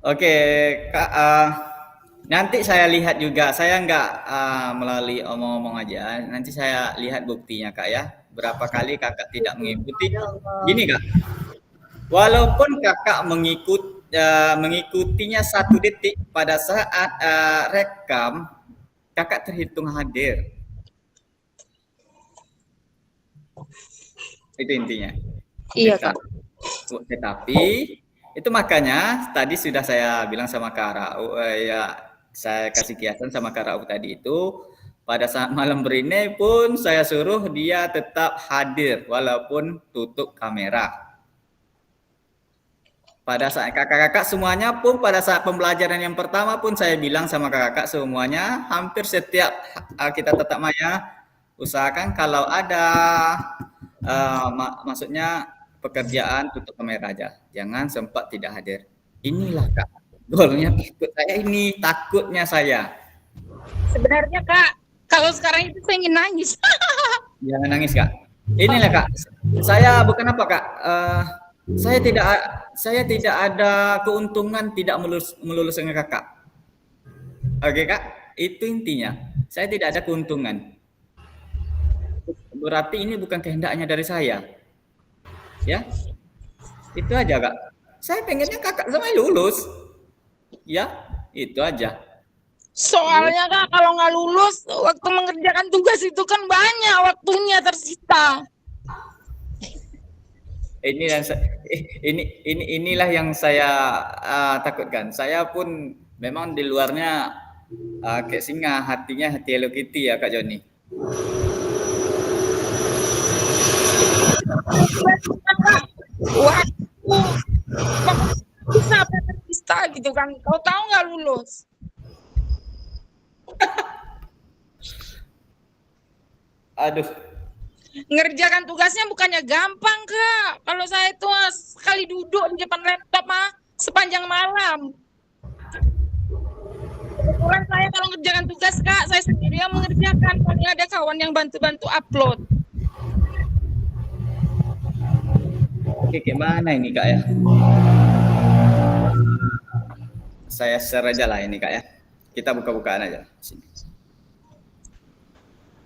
Oke, Kak. Nanti saya lihat juga. Saya nggak melalui omong-omong aja. Nanti saya lihat buktinya, Kak ya. Berapa kali Kakak tidak mengikuti? Gini, Kak. Walaupun Kakak mengikutinya 1 detik pada saat rekam, Kakak terhitung hadir. Itu intinya. Iya Kak. Tetapi itu makanya tadi sudah saya bilang sama Kak Rau, ya saya kasih kiasan sama Kak Rau tadi itu pada saat malam berini pun saya suruh dia tetap hadir walaupun tutup kamera. Pada saat kakak-kakak semuanya pun pada saat pembelajaran yang pertama pun saya bilang sama kakak-kakak semuanya hampir setiap kita tetap maya usahakan kalau ada maksudnya pekerjaan tutup kamera aja, jangan sempat tidak hadir. Inilah Kak, golnya takut saya ini, takutnya saya. Sebenarnya Kak, kalau sekarang itu saya ingin nangis. Jangan nangis Kak. Inilah Kak, saya bukan apa Kak, saya tidak ada keuntungan tidak melulus dengan Kakak. Oke Kak, itu intinya. Saya tidak ada keuntungan. Berarti ini bukan kehendaknya dari saya. Ya, itu aja Kak. Saya pengennya Kakak sama lulus. Ya, itu aja. Soalnya Kak, kalau nggak lulus, waktu mengerjakan tugas itu kan banyak waktunya tersita. Inilah yang saya takutkan. Saya pun memang di luarnya kayak singa, hatinya hati Hello Kitty ya Kak Joni. Waktu bisa tersita gitu kan. Kau tahu nggak lulus? Aduh. Ngerjakan tugasnya bukannya gampang Kak. Kalau saya itu sekali duduk di depan laptop sepanjang malam. Kebetulan saya kalau ngerjakan tugas Kak, saya sendiri yang mengerjakan. Paling ada kawan yang bantu-bantu upload. Oke, gimana ini Kak ya? Saya share aja lah ini Kak ya. Kita buka-bukaan aja. Sini.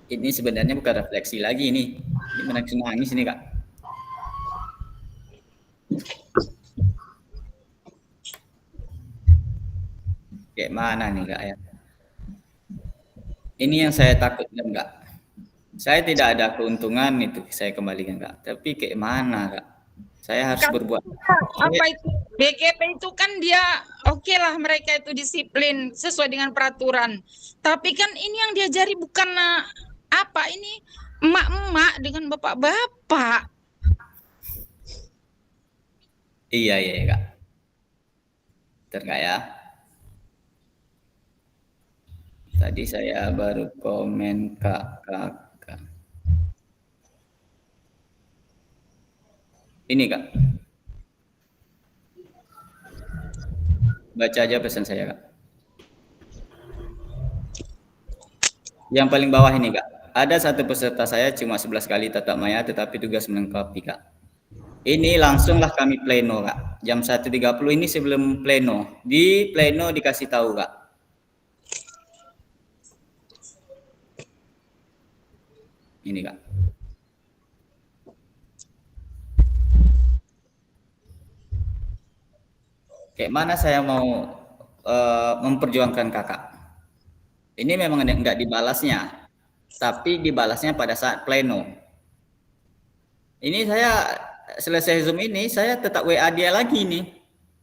Ini sebenarnya bukan refleksi lagi ini. Ini menangis ini Kak. Kayak mana nih Kak ya? Ini yang saya takutkan Kak. Saya tidak ada keuntungan itu saya kembalikan Kak. Tapi kayak mana Kak? Saya harus berbuat. Apa itu? BKP itu kan dia oke lah mereka itu disiplin sesuai dengan peraturan. Tapi kan ini yang diajari bukan apa ini emak-emak dengan bapak-bapak. Iya Kak. Terkait ya. Tadi saya baru komen Kak. Ini Kak. Baca aja pesan saya Kak. Yang paling bawah ini Kak. Ada satu peserta saya cuma 11 kali tatap maya tetapi tugas melengkapi Kak. Ini langsunglah kami pleno Kak. Jam 1.30 ini sebelum pleno. Di pleno dikasih tahu Kak. Ini Kak. Kayak mana saya mau memperjuangkan kakak. Ini memang enggak dibalasnya, tapi dibalasnya pada saat pleno. Ini saya selesai Zoom ini, saya tetap WA dia lagi nih.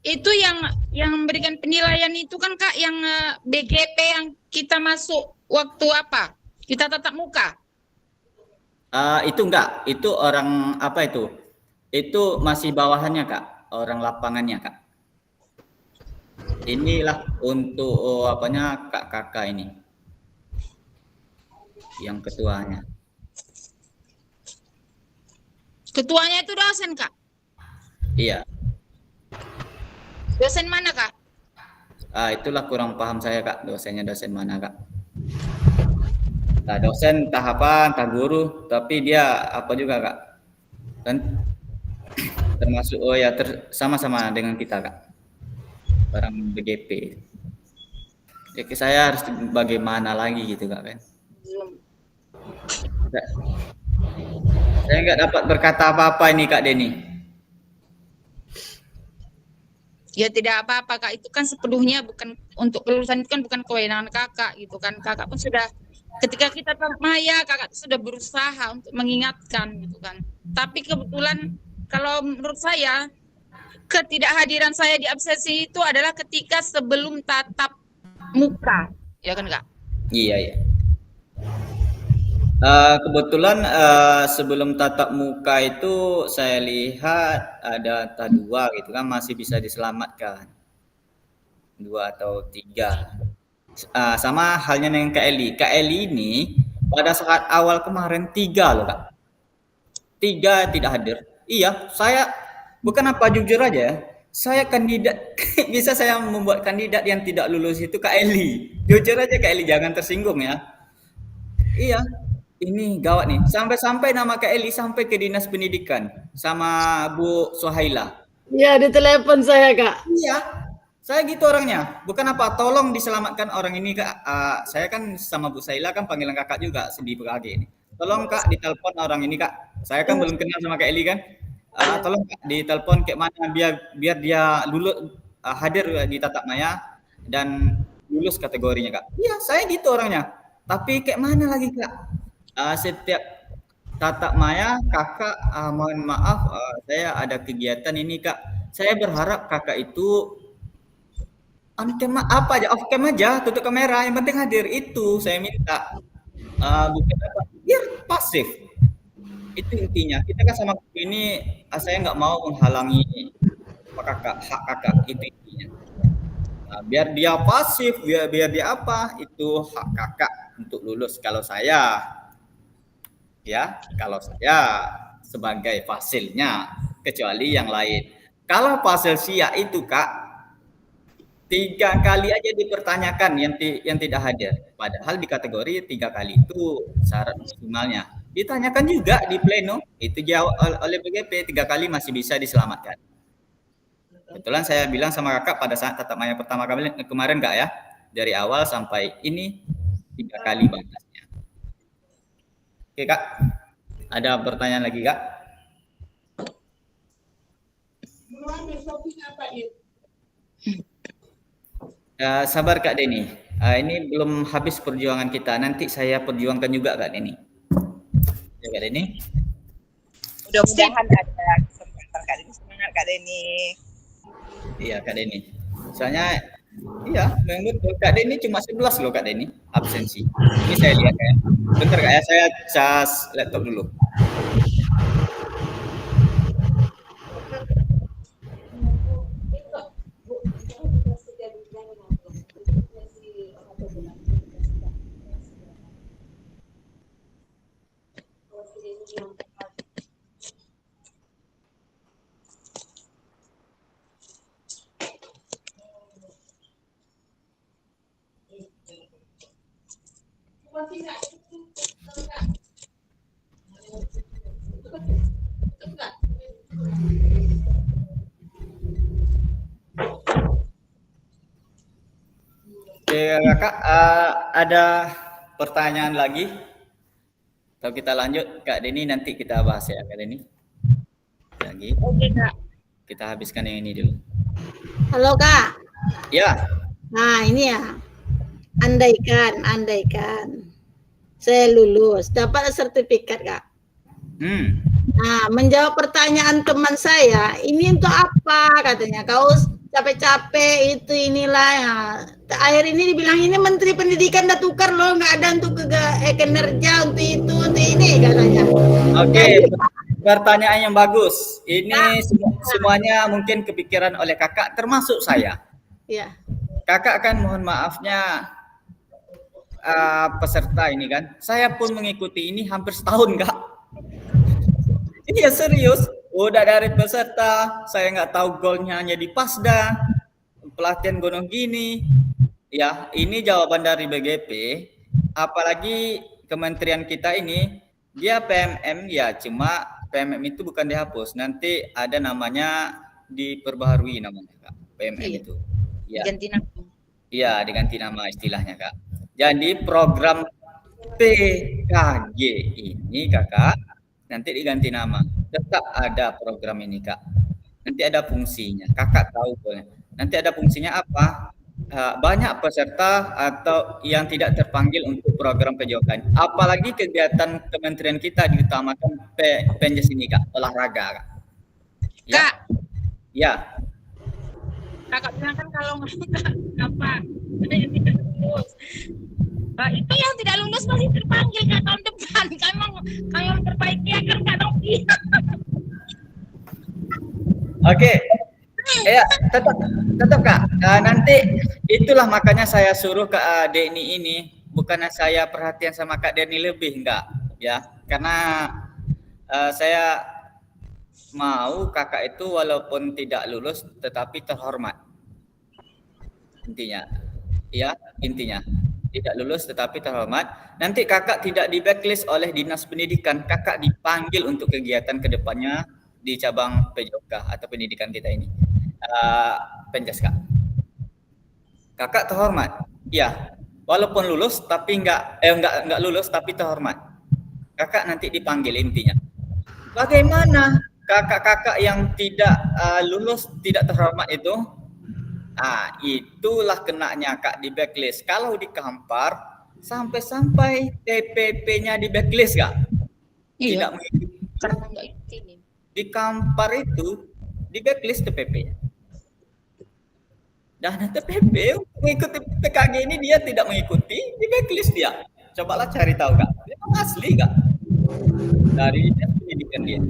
Itu yang memberikan penilaian itu kan Kak, yang BGP yang kita masuk waktu apa? Kita tatap muka. Itu enggak, itu orang apa itu? Itu masih bawahannya Kak, orang lapangannya Kak. Inilah untuk apanya kakak ini, yang ketuanya. Ketuanya itu dosen Kak. Iya. Dosen mana Kak? Itulah kurang paham saya Kak, dosennya dosen mana Kak? Nah, dosen entah apa, entah guru, tapi dia apa juga Kak? Dan termasuk sama-sama dengan kita Kak. Orang BGP. Jadi saya harus bagaimana lagi gitu Kak kan? Saya nggak dapat berkata apa-apa ini Kak Denny. Ya tidak apa-apa Kak, itu kan sepenuhnya bukan untuk kelulusan, itu kan bukan kewenangan Kakak gitu kan. Kakak pun sudah, ketika kita tatap maya, Kakak sudah berusaha untuk mengingatkan gitu kan. Tapi kebetulan kalau menurut saya, ketidakhadiran saya di absensi itu adalah ketika sebelum tatap muka, ya kan Kak? Iya iya. Kebetulan sebelum tatap muka itu saya lihat ada dua gitu kan, masih bisa diselamatkan 2 atau 3. Sama halnya dengan Kak Eli. Kak Eli ini pada saat awal kemarin 3 loh Kak. 3 tidak hadir. Iya, saya bukan apa jujur aja ya. Saya kandidat bisa saya membuat kandidat yang tidak lulus itu Kak Eli. Jujur aja Kak Eli, jangan tersinggung ya. Iya, ini gawat nih. Sampai-sampai nama Kak Eli sampai ke Dinas Pendidikan sama Bu Suhaila. Ya, di telepon saya, Kak. Iya, saya gitu orangnya. Bukan apa, tolong diselamatkan orang ini Kak. Saya kan sama Bu Suhaila kan panggilan kakak juga di PKG ini. Tolong Kak ditelepon orang ini Kak. Saya kan belum kenal sama Kak Eli kan. Tolong Kak ditelepon kayak mana biar dia lulus hadir di tatap maya dan lulus kategorinya Kak. Iya, saya gitu orangnya. Tapi kayak mana lagi Kak? Setiap tatap maya Kakak mohon maaf saya ada kegiatan ini Kak. Saya berharap Kakak itu on cam apa aja, off cam aja, tutup kamera, yang penting hadir itu saya minta. Bukan apa, biar pasif. Itu intinya. Kita kan sama ini saya nggak mau menghalangi hak kakak itu intinya. Biar dia pasif, biar dia apa, itu hak kakak untuk lulus. Kalau saya sebagai fasilnya, kecuali yang lain. Kalau fasil SIA itu Kak, 3 kali aja dipertanyakan yang tidak hadir. Padahal di kategori 3 kali itu syarat maksimalnya. Ditanyakan juga di pleno, itu jawab oleh BGP 3 kali masih bisa diselamatkan. Kebetulan saya bilang sama kakak pada saat tatap maya pertama kemarin Kak ya, dari awal sampai ini 3 kali batasnya. Oke Kak, ada pertanyaan lagi Kak? Sabar Kak Denny, ini belum habis perjuangan kita, nanti saya perjuangkan juga Kak Denny. Ya Kak Denny? Mudah-mudahan ada kesempatan Kak Denny, semangat Kak Denny. Iya Kak Denny. Soalnya iya, memang betul. Kak Denny cuma 11 loh Kak Denny absensi. Ini saya lihat ya. Bentar Kak ya, saya cas laptop dulu. Oke, Kakak, ada pertanyaan lagi? Atau kita lanjut, Kak Denny, nanti kita bahas ya, Kak Denny. Lagi, Oke, Kak. kita habiskan yang ini dulu. Halo Kak. Ya, Nah ini ya, andaikan saya lulus, dapat sertifikat Kak. Nah, menjawab pertanyaan teman saya, ini untuk apa katanya? Kau capek-capek itu inilah ya. Akhir ini dibilang ini Menteri Pendidikan udah tukar loh, nggak ada untuk kinerja untuk itu untuk ini katanya. oke. Pertanyaan yang bagus. Ini semuanya mungkin kepikiran oleh Kakak, termasuk saya. Ya. Kakak kan mohon maafnya peserta ini kan. Saya pun mengikuti ini hampir setahun, Kak. Ini ya serius. Udah dari peserta, saya nggak tahu golnya hanya di Pasda, pelatihan gunung gini. Ya, ini jawaban dari BGP. Apalagi kementerian kita ini, dia PMM ya, cuma PMM itu bukan dihapus. Nanti ada namanya diperbaharui namanya, Kak. PMM Iya. itu. Ya. Ganti nama. Iya, diganti nama istilahnya, Kak. Jadi program TKG ini, Kakak, nanti diganti nama. Tetap ada program ini, Kak. Nanti ada fungsinya. Kakak tahu boleh. Nanti ada fungsinya apa? Banyak peserta atau yang tidak terpanggil untuk program PJOK. Apalagi kegiatan kementerian kita diutamakan PENJES ini, Kak, olahraga, Kak. Ya. Kak, Ya. Kakak bilang kan kalau nggak apa ada yang tidak lulus. Nah, itu yang tidak lulus masih terpanggil Kak tahun depan. Kamu memperbaiki agar Kak Novi. Oke. Ya, tetap Kak. Nanti itulah makanya saya suruh Kak Denny ini, bukannya saya perhatian sama Kak Denny lebih, enggak, ya. Karena saya mau kakak itu walaupun tidak lulus tetapi terhormat. Intinya. Ya, intinya. Tidak lulus tetapi terhormat. Nanti kakak tidak di backlist oleh Dinas Pendidikan, kakak dipanggil untuk kegiatan kedepannya di cabang PJOK atau pendidikan kita ini. Penjas, Kak. Kakak terhormat. Ya, walaupun lulus tapi enggak lulus tapi terhormat. Kakak nanti dipanggil intinya. Bagaimana kakak-kakak yang tidak lulus tidak terhormat itu? Itulah kenanya Kak di backlist. Kalau di Kampar sampai TPP-nya di backlist, Kak. Iya. Tidak mengikuti. Karena nggak ini. Di Kampar itu di backlist TPP. Dan TPP mengikuti PKG ini dia tidak mengikuti, di backlist dia. Cobalah cari tahu, Kak. Memang asli, Kak. Dari pendidikan dia.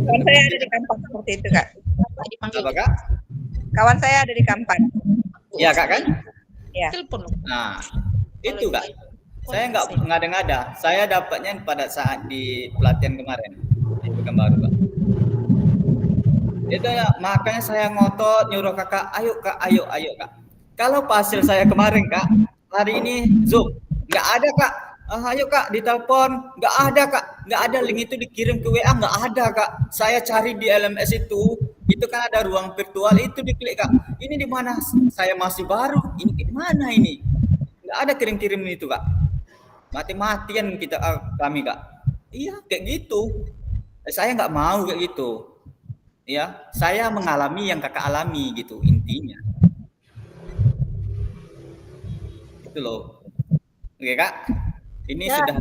Kawan saya ada di Kampar seperti itu, Kak. Dipanggil. Apa, Kak? Kawan saya ada di Kampar. Iya, Kak, kan? Ya. Telepon loh. Nah, itu, Kak. Saya nggak ngada-ngada. Saya dapatnya pada saat di pelatihan kemarin. Di Pekanbaru, Kak. Itu ya, makanya saya ngotot nyuruh kakak, ayo Kak, ayo Kak. Kalau hasil saya kemarin, Kak, hari ini Zoom, nggak ada, Kak. Ayo Kak, ditelepon, nggak ada, Kak. Nggak ada, link itu dikirim ke WA, nggak ada, Kak. Saya cari di LMS itu kan ada ruang virtual, itu diklik, Kak. Ini di mana? Saya masih baru, ini di mana ini? Nggak ada kirim-kirim itu, Kak. Mati-matian kami, Kak. Iya, kayak gitu. Saya nggak mau kayak gitu. Ya, saya mengalami yang kakak alami gitu intinya. Itu loh. Oke, Kak. Ini Ya, sudah.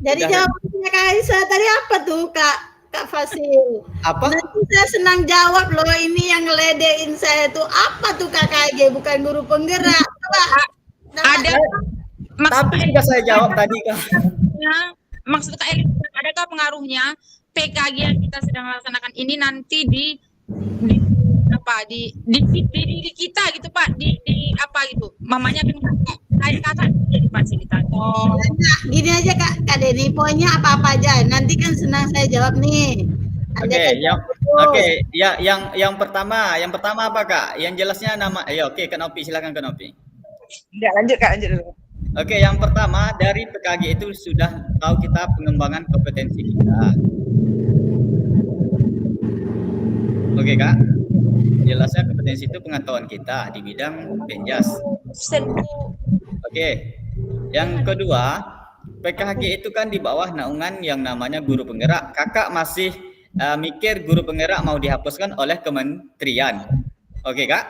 Jadi Sudah. jawabannya Kak Aisyah tadi apa tuh Kak Fasil? Apa? Nanti saya senang jawab loh, ini yang ngeledein saya tuh apa tuh KKG, bukan guru penggerak. Coba. Ada Tapi sudah saya jawab tadi, Kak. maksud Kak Eli, adakah pengaruhnya PKG yang kita sedang laksanakan ini nanti di diri kita gitu Pak, di apa gitu, mamanya kan kakak jadi fasilitator. Nah, gini aja Kak Denny, poinnya apa-apa aja. Nanti kan senang saya jawab nih. Yang pertama apa, Kak? Yang jelasnya nama. Oke, Kak Nopi, silakan Kak Nopi. Enggak, lanjut Kak, lanjut dulu. Oke, yang pertama dari PKG itu sudah tahu kita pengembangan kompetensi kita. Oke Kak, jelasnya kompetensi itu pengetahuan kita di bidang Benjas. Oke, yang kedua PKG itu kan di bawah naungan yang namanya guru penggerak. Kakak masih mikir guru penggerak mau dihapuskan oleh kementerian. Oke Kak?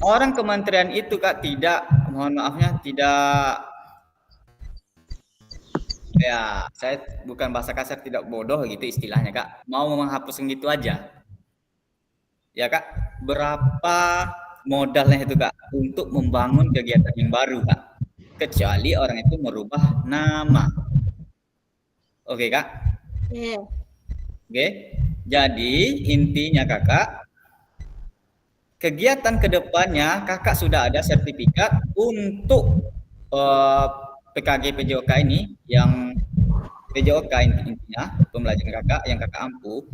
Orang kementerian itu Kak tidak, mohon maafnya tidak, ya saya bukan bahasa kasar, tidak bodoh gitu istilahnya Kak. Mau menghapuskan gitu aja. Ya Kak, berapa modalnya itu Kak untuk membangun kegiatan yang baru Kak? Kecuali orang itu merubah nama. Oke Kak? Iya. Oke. Jadi intinya Kakak, kegiatan kedepannya Kakak sudah ada sertifikat untuk PKG PJOK ini, yang PJOK intinya pembelajaran Kakak yang Kakak ampu.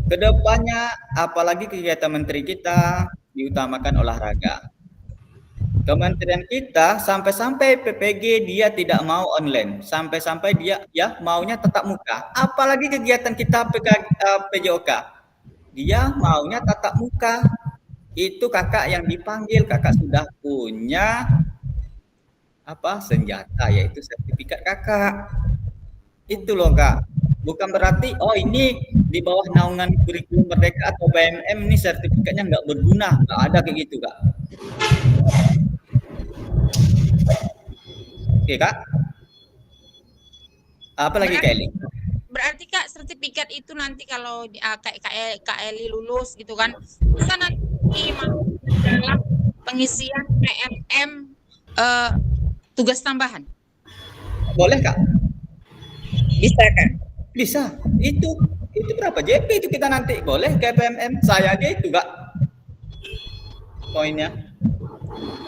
Kedepannya apalagi kegiatan menteri kita diutamakan olahraga. Kementerian kita sampai-sampai PPG dia tidak mau online, sampai-sampai dia ya maunya tatap muka. Apalagi kegiatan kita PJOK, dia maunya tatap muka. Itu Kakak yang dipanggil, Kakak sudah punya senjata, yaitu sertifikat Kakak. Itu loh Kak. Bukan berarti oh ini di bawah naungan kurikulum Merdeka atau BMM ini sertifikatnya nggak berguna. Nggak ada kayak gitu Kak. Oke Kak. Apa lagi Kak Eli? Berarti Kak, sertifikat itu nanti kalau Kak Eli lulus gitu kan, bisa nanti masuk dalam pengisian PMM tugas tambahan. Boleh Kak? Bisa Kak? Bisa. Itu berapa JP itu kita nanti boleh ke PMM? Saya aja itu Kak. Poinnya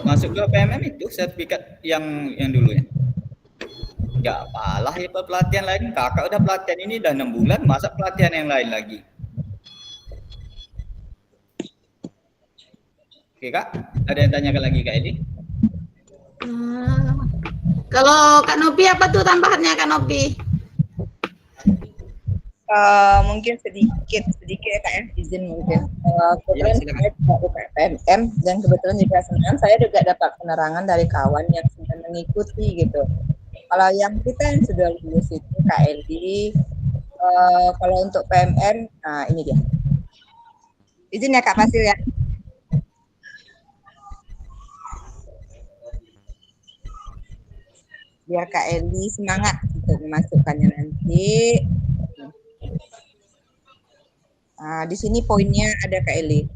masuk ke PMM itu sertifikat yang dulunya. Nggak apalah ya pelatihan lain. Kakak udah pelatihan ini udah 6 bulan, masa pelatihan yang lain lagi? Oke Kak, ada yang tanyakan lagi Kak Edi? Kalau Kak Novi apa tuh tambahannya Kak Novi? Mungkin sedikit ya Kak ya, izin mungkin. Kebetulan silakan. saya juga buka PMM dan kebetulan juga senang saya juga dapat penerangan dari kawan yang sedang mengikuti gitu. Kalau yang kita yang sudah lulus itu Kak Eli, kalau untuk PMM, nah ini dia. Izin ya Kak Fasil ya. Biar Kak Eli semangat untuk memasukkannya nanti. Nah, di sini poinnya ada Kak Eli.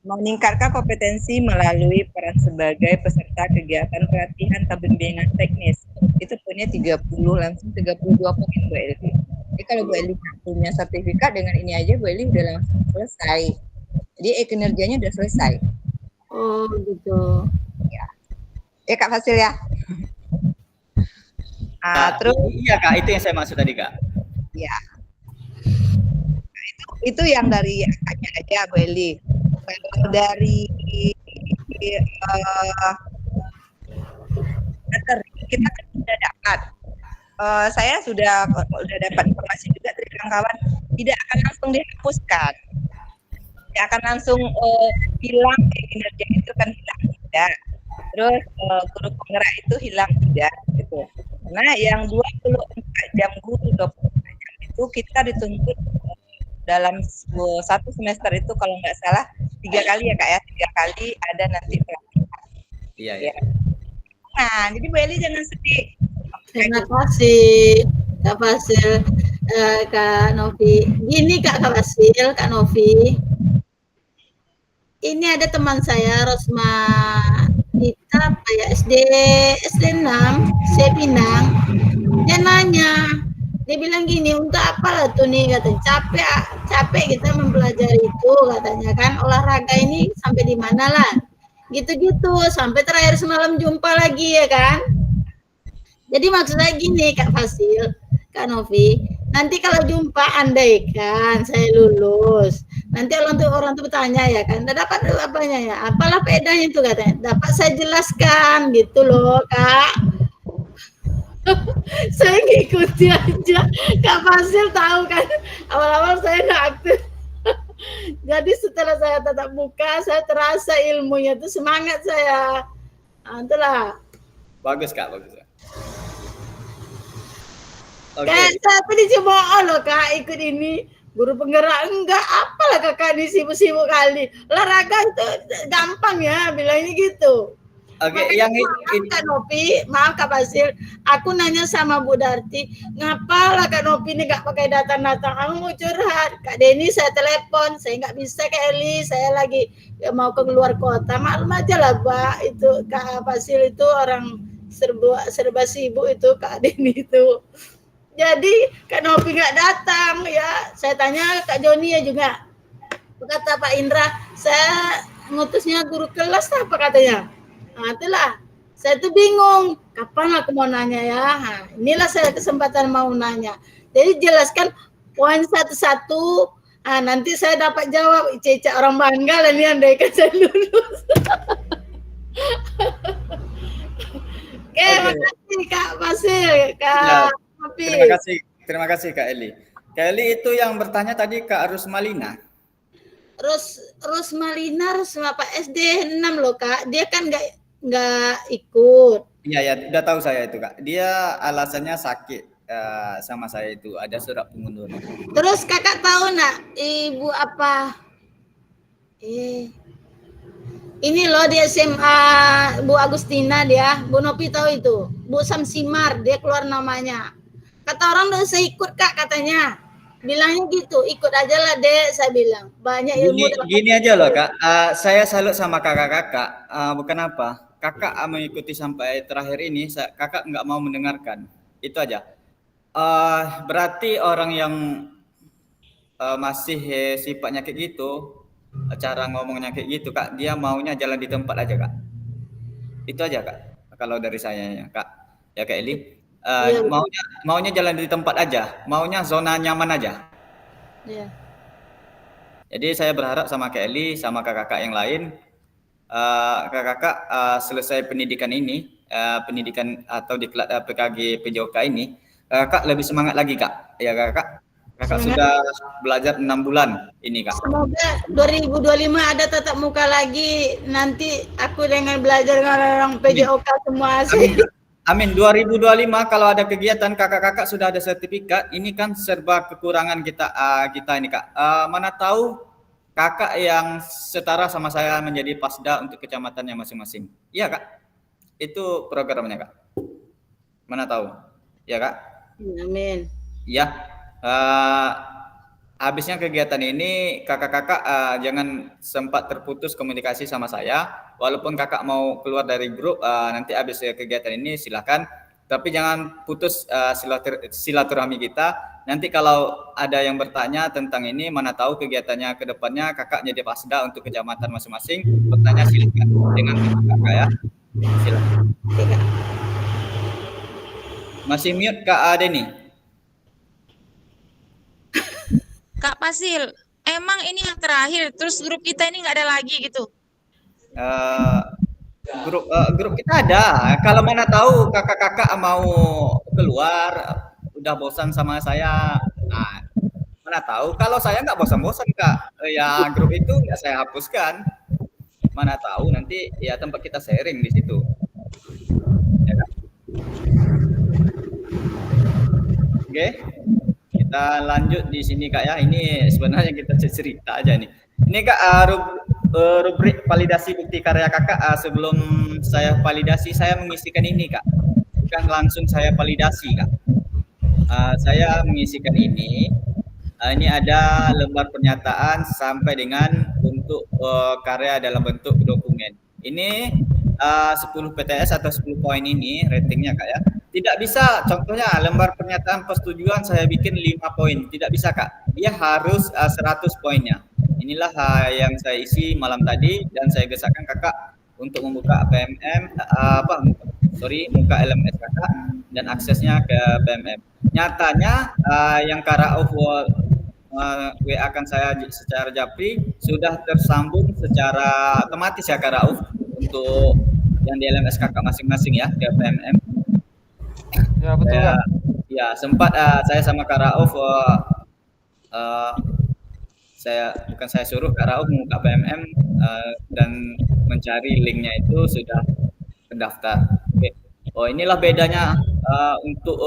Meningkatkan kompetensi melalui peran sebagai peserta kegiatan pelatihan atau bimbingan teknis. Itu poinnya 30, langsung 32 poin Bu Eli. Jadi kalau Bu Eli punya sertifikat dengan ini aja Bu Eli udah langsung selesai. Jadi kinerjanya udah selesai. Oh gitu. Ya Kak Fasil ya. Terus iya Kak, itu yang saya maksud tadi Kak. ya. Itu yang dari akadnya aja Bu Eli. Kalau dari kita kan sudah dapat. Saya sudah dapat informasi juga dari kawan-kawan, tidak akan langsung dihapuskan, tidak akan langsung hilang, kinerja itu kan hilang tidak. Terus guru penggerak itu hilang tidak gitu. Karena yang 24 jam guru 24 jam itu kita dituntut dalam satu semester itu kalau nggak salah 3 kali ya Kak ya, 3 kali ada nanti pelatihan. Iya. Nah, jadi Bu Eli jangan sedih. Terima kasih Kak Fasil, Kak Novi. Gini Kak Fasil, Kak Novi. Ini ada teman saya Rosma Dita SD 6 Sepinang. Dia nanya, dia bilang gini, untuk apa lah tuh nih, katanya capek kita mempelajari itu, katanya kan olahraga ini sampai di mana lah, gitu-gitu, sampai terakhir semalam jumpa lagi ya kan. Jadi maksudnya gini Kak Fasil, Kak Novi, nanti kalau jumpa andaikan saya lulus, Nanti orang tuh bertanya ya kan, "Nggak dapat apanya ya? Apalah faedahnya itu?" katanya. Dapat saya jelaskan gitu loh, Kak. Saya ngikuti aja. Kak Fasil tahu kan, awal-awal saya nggak aktif. Jadi setelah saya tatap muka, saya terasa ilmunya itu semangat saya. Nah, itulah. Bagus Kak, bagus Kak. Oke. Kayak saya tadi cemooh loh Kak ikut ini. Guru penggerak enggak, apalah kakak ini sibuk-sibuk kali. Olahraga itu gampang ya, bilangnya gitu. Oke, Makanya yang Kak Nopi, maaf Kak Basil, aku nanya sama Bu Darti, ngapalah Kak Nopi ini gak pakai datang-datang, kamu mau curhat. Kak Denny saya telepon, saya nggak bisa Kak Eli, saya lagi mau ke luar kota, maklum aja lah Pak, itu Kak Basil itu orang serba sibuk itu Kak Denny itu. Jadi Kak Nopi nggak datang ya, saya tanya Kak Joni ya juga. Kata Pak Indra, saya ngutusnya guru kelas apa katanya. Nah, itulah. Saya tuh bingung, kapan aku mau nanya ya. Nah, inilah saya kesempatan mau nanya. Jadi jelaskan poin satu-satu. Nah, nanti saya dapat jawab. Cica orang bangga lah ini andaikan saya lulus. Oke, makasih Kak Fasil, Kak Nopi. Terima kasih Kak Eli. Kak Eli itu yang bertanya tadi Kak Rusmalina. Rosmalina Pak SD 6 loh Kak. Dia kan nggak ikut. Iya ya, udah tahu saya itu Kak. Dia alasannya sakit sama saya itu ada surat pengunduran. Terus Kakak tahu nak ibu apa? Ini loh di SMA Bu Agustina dia. Bu Nopi tahu itu. Bu Samsimar dia keluar namanya. Kata orang udah saya ikut Kak katanya. Bilangnya gitu, ikut aja lah Dek, saya bilang. Banyak ilmu. Gini aja loh Kak, saya salut sama kakak-kakak, bukan apa. Kakak mengikuti sampai terakhir ini, kakak nggak mau mendengarkan. Itu aja. Berarti orang yang masih sifatnya kayak gitu, cara ngomongnya kayak gitu Kak, dia maunya jalan di tempat aja Kak. Itu aja Kak, kalau dari saya ya Kak. Ya Kak Eli. Maunya jalan di tempat aja, maunya zona nyaman aja. Iya. Jadi saya berharap sama Kak Eli, sama kakak-kakak yang lain, kakak-kakak selesai pendidikan ini, pendidikan atau di PKG PJOK ini, kakak lebih semangat lagi Kak. Ya kakak sudah belajar 6 bulan ini Kak. Semoga 2025 ada tatap muka lagi. Nanti aku dengan belajar dengan orang PJOK semua sih. Amin. 2025 kalau ada kegiatan kakak-kakak sudah ada sertifikat, ini kan serba kekurangan kita ini Kak. Mana tahu kakak yang setara sama saya menjadi pasda untuk kecamatannya masing-masing. Iya Kak. Itu programnya Kak. Mana tahu. Ya Kak. Amin. Ya. Habisnya kegiatan ini kakak-kakak jangan sempat terputus komunikasi sama saya. Walaupun kakak mau keluar dari grup, nanti habis kegiatan ini silakan. Tapi jangan putus silaturahmi kita. Nanti kalau ada yang bertanya tentang ini, mana tahu kegiatannya ke depannya kakak jadi pasda untuk kecamatan masing-masing. Bertanya silakan dengan kakak ya. Silakan. Masih mute Kak Denny. Kak Fasil, emang ini yang terakhir, terus grup kita ini nggak ada lagi gitu? Grup kita ada. Kalau mana tahu kakak-kakak mau keluar, udah bosan sama saya. Nah, mana tahu kalau saya nggak bosan-bosan Kak. Ya grup itu nggak saya hapuskan. Mana tahu nanti ya tempat kita sharing di situ. Ya, Kak? Oke. Kita lanjut di sini Kak ya. Ini sebenarnya kita cerita aja nih. Ini Kak rubrik validasi bukti karya kakak. Sebelum saya validasi saya mengisikan ini Kak. Bukan langsung saya validasi Kak. Saya mengisikan ini. Ini ada lembar pernyataan sampai dengan untuk karya dalam bentuk dokumen. Ini 10 PTS atau 10 poin ini ratingnya Kak ya. Tidak bisa, contohnya lembar pernyataan persetujuan saya bikin 5 poin. Tidak bisa Kak, dia harus 100 poinnya. Inilah yang saya isi malam tadi dan saya gesakkan kakak untuk membuka PMM, muka LMS kakak dan aksesnya ke PMM. Nyatanya yang Karaof WA kan saya secara japri sudah tersambung secara otomatis ya Kak Rauf untuk yang di LMS kakak masing-masing ya di PMM. Ya betul Saya, Kak. ya sempat saya sama Kak Rauf saya suruh Kak Rauf membuka PMM dan mencari linknya itu sudah terdaftar. Oke. Oh inilah bedanya untuk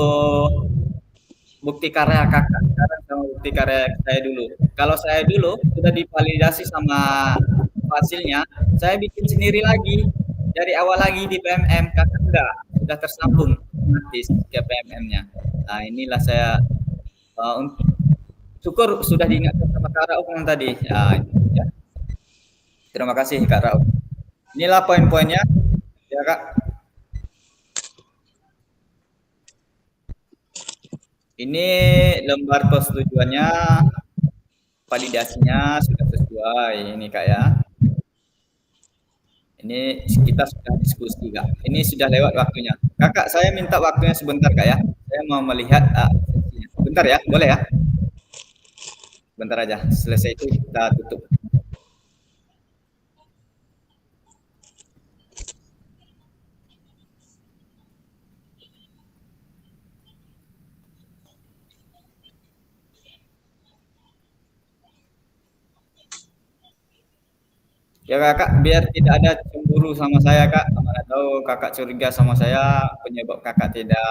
bukti karya kakak sekarang sama bukti karya saya dulu. Kalau saya dulu sudah divalidasi sama hasilnya, saya bikin sendiri lagi dari awal lagi di PMM. Kakak enggak, sudah tersambung otomatis ke PMM-nya. Nah inilah saya syukur sudah diingatkan sama Kak Rauf yang tadi. Ya. Terima kasih Kak Rauf. Inilah poin-poinnya ya Kak. Ini lembar persetujuannya, validasinya sudah sesuai ini Kak ya. Ini kita sudah diskusi Kak. Ini sudah lewat waktunya. Kakak saya minta waktunya sebentar Kak ya. Saya mau melihat bentar ya, boleh ya? Bentar aja, selesai itu kita tutup. Ya kakak, biar tidak ada cemburu sama saya kak, mana tahu kakak curiga sama saya penyebab kakak tidak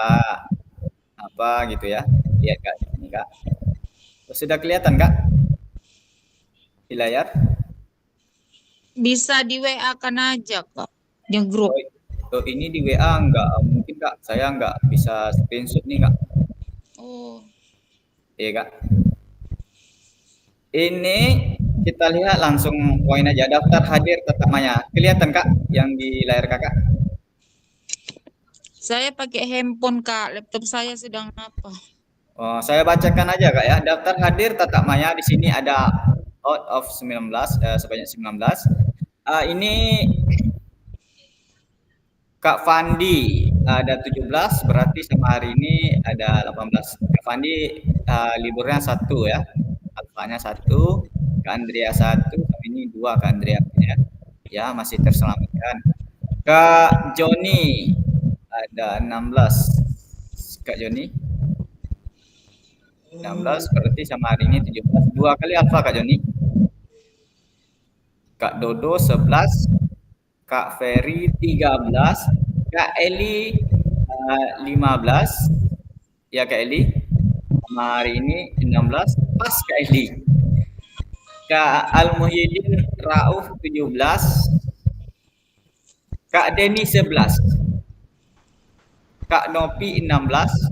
apa gitu ya. Lihat kak, ini kak. Sudah kelihatan kak di layar? Bisa di WA kan aja Kak, di grup. Oh, ini di WA enggak mungkin kak, saya enggak bisa screenshot nih kak. Oh. Iya kak. Ini kita lihat langsung poin aja, daftar hadir tetap maya. Kelihatan kak yang di layar kakak? Saya pakai handphone Kak, laptop saya sedang apa? Oh, saya bacakan aja kak ya. Daftar hadir tetap maya di sini ada out of 19 sebanyak 19. Ini Kak Fandi ada 17, berarti sama hari ini ada 18. Kak Fandi liburnya 1 ya. Alfanya 1, Kak Andrea 1, ini 2 Kak Andrea ya. Ya, masih terselamatkan. Kak Joni ada 16. Kak Joni 16 berarti sama hari ini 17. 2 kali alfa Kak Joni. Kak Dodo 11, Kak Ferry 13, Kak Eli 15. Ya Kak Eli. Sama hari ini 16, pas Kak Eli. Kak Al Muhyiddin Rauf 17, Kak Denny 11, Kak Nopi 16,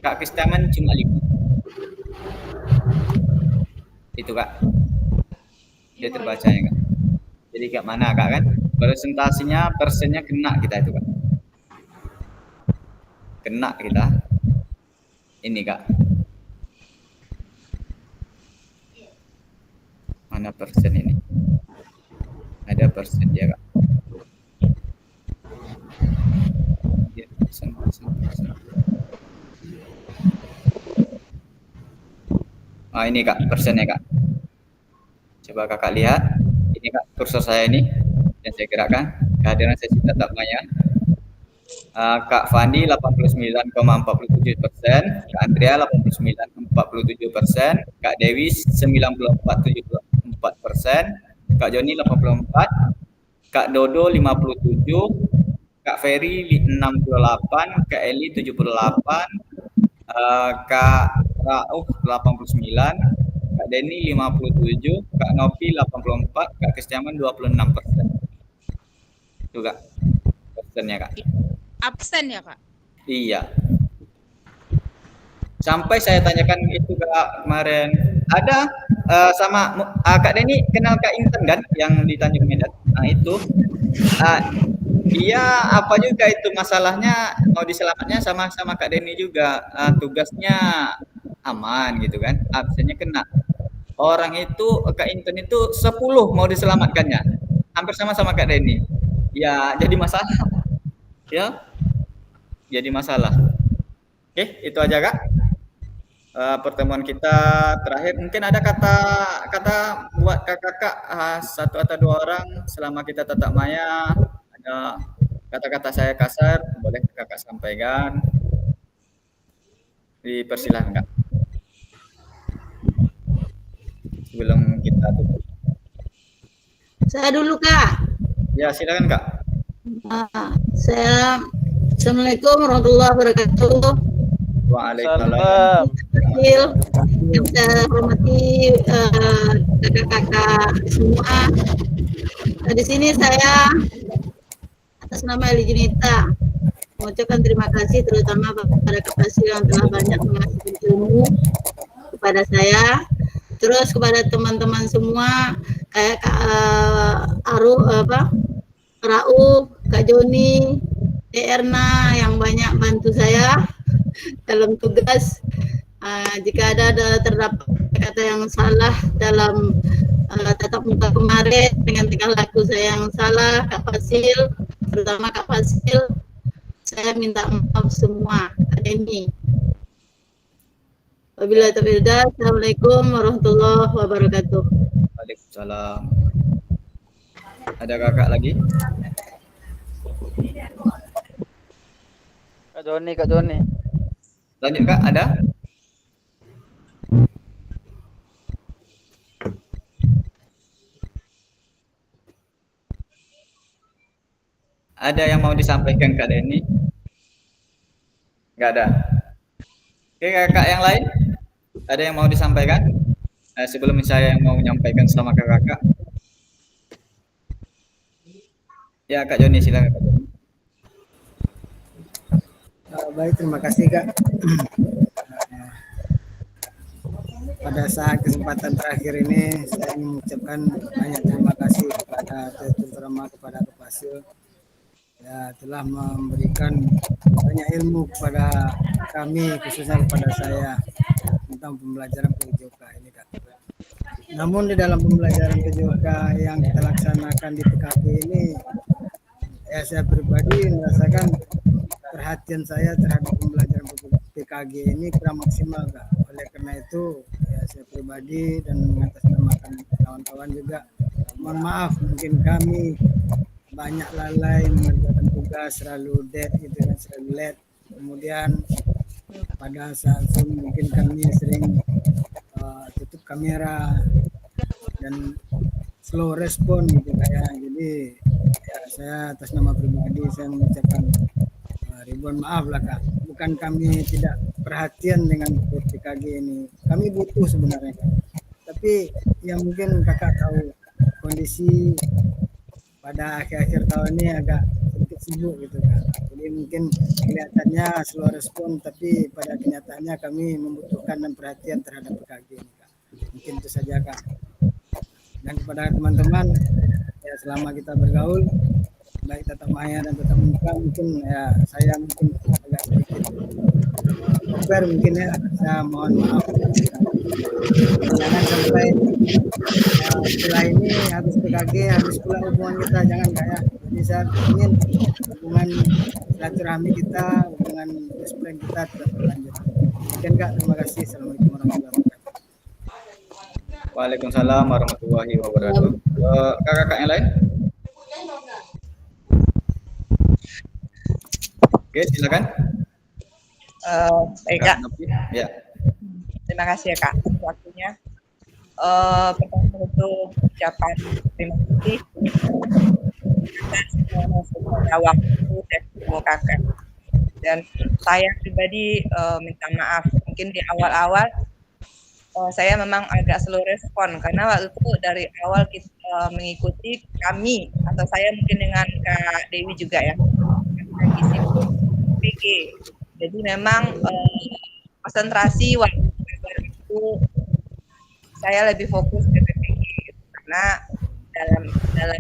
Kak Kristaman cuma 5. Itu Kak. Dia terbaca ya Kak. Jadi Kak mana Kak kan? Presentasinya persennya kena kita itu Kak. Kena kita. Ini Kak. Mana persen ini? Ada persen dia Kak. Persen. Ini Kak persennya Kak. Coba Kakak lihat. Ini Kak kursor saya ini yang saya gerakkan. Kehadiran sesi tetap maya. Kak Fandi 89,47%, Kak Andrea 89,47%, Kak Dewi 94,74%, Kak Joni 84, Kak Dodo 57, Kak Ferry 68, Kak Eli 78, Kak Rauf 89, Kak Denny 57, Kak Nopi 84, Kak Kristiaman 26%. Itu Kak persennya Kak. Absen ya Kak? Iya. Sampai saya tanyakan itu Kak kemarin. Ada sama Kak Denny kenal Kak Intan kan yang di Tanjung Medan. Nah itu dia apa juga itu masalahnya mau diselamatnya sama Kak Denny juga. Tugasnya aman gitu kan. Absennya kena. Orang itu Kak Intan itu 10 mau diselamatkannya. Hampir sama Kak Denny. Ya jadi masalah. Ya. Jadi masalah. Oke, itu aja Kak. pertemuan kita terakhir. Mungkin ada kata-kata buat kakak-kakak satu atau dua orang selama kita tatap maya. Ada kata-kata saya kasar, boleh kakak sampaikan. Dipersilahkan kak. Sebelum kita tutup. Saya dulu Kak. Ya silakan kak. Saya Assalamualaikum warahmatullahi wabarakatuh. Waalaikumsalam. Yang saya hormati kakak-kakak semua. Di sini saya atas nama Eli Junita mengucapkan terima kasih terutama kepada Kak Fasil yang telah banyak mengasih ilmu kepada saya. Terus kepada teman-teman semua kayak Kak Rauf, Kak Joni, Erna yang banyak bantu saya dalam tugas. Jika ada terdapat kata yang salah dalam tatap muka kemarin dengan tingkah laku saya yang salah, Kak Fasil, terutama Kak Fasil, saya minta maaf semua. Kak Deni. Wabillahi taufiq hidayah. Assalamualaikum warahmatullahi wabarakatuh. Waalaikumsalam. Ada kakak lagi? Kak Joni. Lanjut kak, ada? Ada yang mau disampaikan Kak Denny? Enggak ada. Oke kakak yang lain, ada yang mau disampaikan? Sebelum saya yang mau menyampaikan selamat ke kakak. Ya Kak Joni silakan Kak Joni. Baik, terima kasih Kak. Pada saat kesempatan terakhir ini saya ingin mengucapkan banyak terima kasih terutama kepada Kak Fasil ya telah memberikan banyak ilmu kepada kami, khususnya kepada saya tentang pembelajaran PJOK ini Kak. Namun di dalam pembelajaran PJOK yang kita laksanakan di PKP ini, ya saya pribadi merasakan perhatian saya terhadap pembelajaran PKG ini kurang maksimal Kak. Oleh karena itu ya saya pribadi dan mengatasnamakan kawan-kawan juga mohon maaf mungkin kami banyak lalai mengerjakan tugas, selalu dead gitu kan, selalu late. Kemudian pada saat Zoom mungkin kami sering tutup kamera dan slow respon gitu kayak. Jadi ya saya atas nama pribadi saya mengucapkan ribuan maaf lah Kak. Bukan kami tidak perhatian dengan PKG ini. Kami butuh sebenarnya Kak. Tapi yang mungkin kakak tahu kondisi pada akhir-akhir tahun ini agak sedikit sibuk gitu Kak. Jadi mungkin kelihatannya slow respon tapi pada kenyataannya kami membutuhkan dan perhatian terhadap PKG ini Kak. Mungkin itu saja Kak. Dan kepada teman-teman ya selama kita bergaul baik tatap maya dan tatap muka mungkin ya saya mungkin agak sedikit over mungkin ya, saya mohon maaf. Jangan sampai setelah ini habis PKG habis pula hubungan kita, jangan kayak. Jadi saya ingin hubungan silaturahmi kita, hubungan best friend kita tetap berlanjut. Mungkin Kak, terima kasih. Assalamualaikum warahmatullahi wabarakatuh. Waalaikumsalam warahmatullahi wabarakatuh. Kakak-kakak yang lain? Oke, silakan. Baik Kak. Ya. Terima kasih ya Kak waktunya. Pertama itu ucapan terima kasih atas semua waktu dan semua kakak. Dan saya pribadi minta maaf mungkin di awal-awal saya memang agak slow respon karena waktu itu dari awal kita mengikuti kami atau saya mungkin dengan Kak Dewi juga ya isi PG. Jadi memang konsentrasi waktu itu saya lebih fokus ke PPG karena dalam saya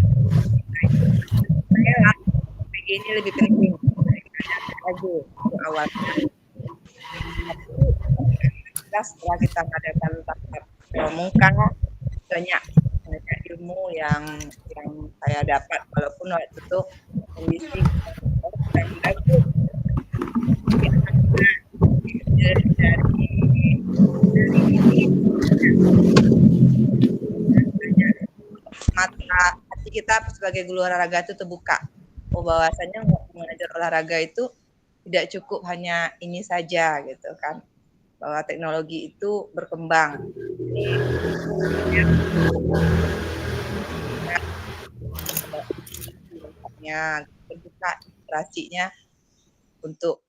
PPG ini lebih penting aja awal. Setelah kita mengadakan tatap muka banyak ilmu yang saya dapat walaupun waktu itu kondisi dari mata hati kita sebagai guru olahraga itu terbuka. Oh, bahwasanya mengajar olahraga itu tidak cukup hanya ini saja gitu kan. Bahwa teknologi itu berkembang. Terbuka inspirasinya untuk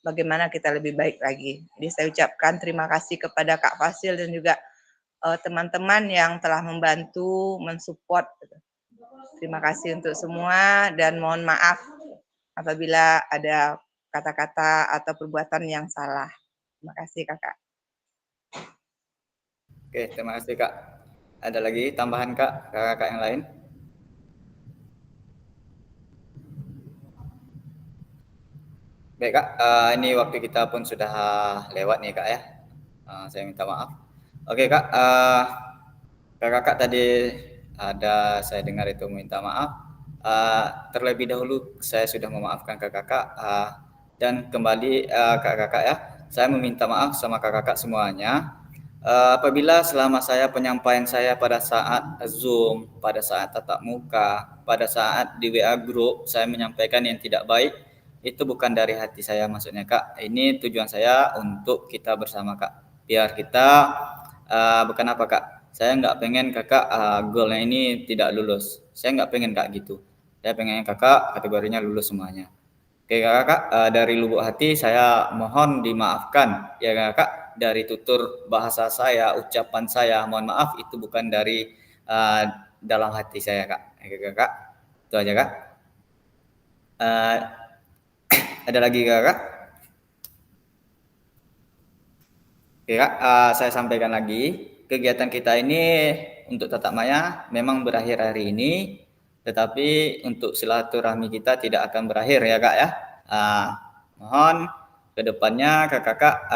bagaimana kita lebih baik lagi. Jadi saya ucapkan terima kasih kepada Kak Fasil dan juga teman-teman yang telah membantu, mensupport. Terima kasih untuk semua dan mohon maaf apabila ada kata-kata atau perbuatan yang salah. Terima kasih Kakak. Oke, terima kasih Kak. Ada lagi tambahan Kak, kakak yang lain? Baik Kak, ini waktu kita pun sudah lewat nih Kak ya. Saya minta maaf. Oke Kak, kakak tadi ada saya dengar itu minta maaf. Terlebih dahulu saya sudah memaafkan kakak dan kembali kakak ya. Saya meminta maaf sama kakak semuanya. Apabila selama saya penyampaian saya pada saat Zoom, pada saat tatap muka, pada saat di WA group saya menyampaikan yang tidak baik, itu bukan dari hati saya maksudnya Kak. Ini tujuan saya untuk kita bersama Kak. Biar kita bukan apa Kak. Saya nggak pengen kakak goalnya ini tidak lulus. Saya nggak pengen Kak gitu. Saya pengen kakak kategorinya lulus semuanya. Oke kakak, dari lubuk hati saya mohon dimaafkan ya kakak. Dari tutur bahasa saya, ucapan saya, mohon maaf itu bukan dari dalam hati saya Kak. Oke kakak, itu aja Kak. Ada lagi kakak? Oke Kak, saya sampaikan lagi. Kegiatan kita ini untuk tatap maya memang berakhir hari ini, tetapi untuk silaturahmi kita tidak akan berakhir ya Kak ya. Mohon kedepannya kakak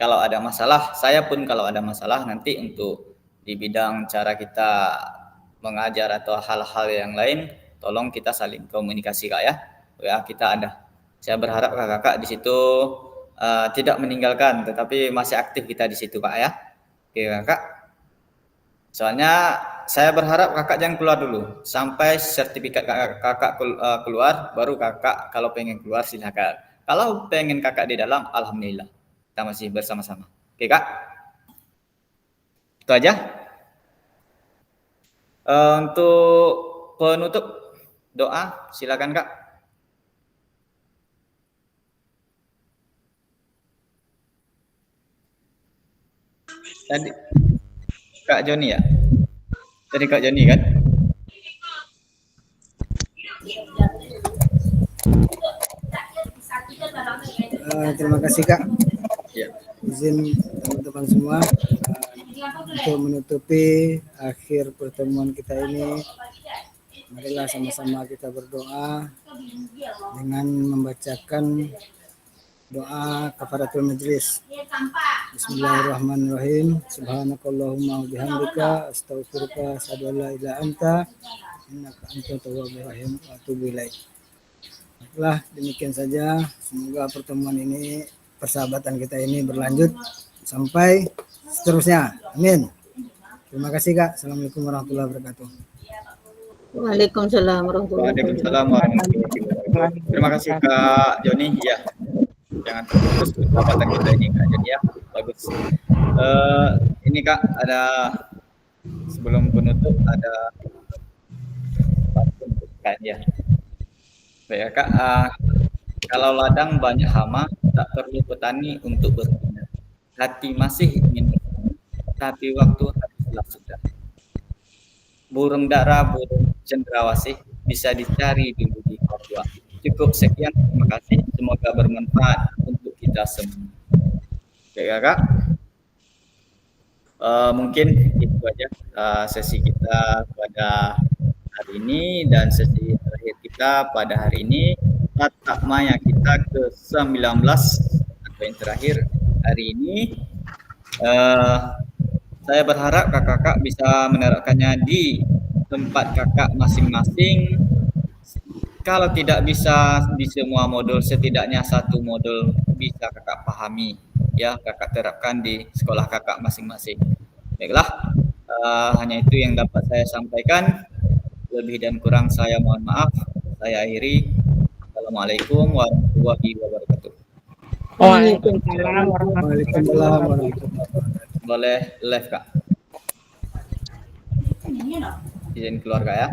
kalau ada masalah, saya pun kalau ada masalah nanti untuk di bidang cara kita mengajar atau hal-hal yang lain, tolong kita saling komunikasi Kak ya. Ya kita ada. Saya berharap kakak di situ tidak meninggalkan, tetapi masih aktif kita di situ Kak ya. Oke kakak. Soalnya saya berharap kakak jangan keluar dulu sampai sertifikat kakak keluar, baru kakak kalau pengen keluar silakan. Kalau pengen kakak di dalam, alhamdulillah kita masih bersama-sama. Oke kak. Itu aja. Untuk penutup doa silakan kak. Tadi Kak Joni ya? Tadi Kak Joni kan? Terima kasih Kak. Ya. Izin teman-teman semua untuk menutupi akhir pertemuan kita ini, marilah sama-sama kita berdoa dengan membacakan doa kafaratul majlis. Bismillahirrahmanirrahim. Subhanakallahumma wa bihamdika astaghfiruka asyhadu an la ilaha anta innaka antat tawwabur rahim wa atubu ilaik. Baiklah, demikian saja. Semoga pertemuan ini, persahabatan kita ini berlanjut sampai seterusnya. Amin. Terima kasih Kak. Assalamualaikum warahmatullahi wabarakatuh. Waalaikumsalam warahmatullahi wabarakatuh. Waalaikumsalam warahmatullahi wabarakatuh. Terima kasih Kak Joni. Ya, jangan terputus kesempatan kita ini Kak Joni ya. Bagus. Ini Kak ada sebelum penutup ada kan ya. Baik Kak. Kalau ladang banyak hama, tak perlu petani untuk berguna. Hati masih ingin berguna, tapi waktu habislah sudah. Burung dara, burung cendrawasih bisa dicari dulu di Papua. Cukup sekian, terima kasih. Semoga bermanfaat untuk kita semua. Oke kakak, mungkin itu aja sesi kita pada hari ini dan sesi terakhir kita pada hari ini. Tatap maya kita ke-19 atau yang terakhir hari ini. Saya berharap kakak-kakak bisa menerapkannya di tempat kakak masing-masing. Kalau tidak bisa di semua modul, setidaknya satu modul bisa kakak pahami, ya kakak terapkan di sekolah kakak masing-masing. Baiklah, Hanya itu yang dapat saya sampaikan. Lebih dan kurang saya mohon maaf. Saya akhiri. Assalamualaikum warahmatullahi wabarakatuh. Waalaikumsalam warahmatullahi Waalaikumsalam warahmatullahi wabarakatuh. Boleh live Kak. Izin keluar Kak ya.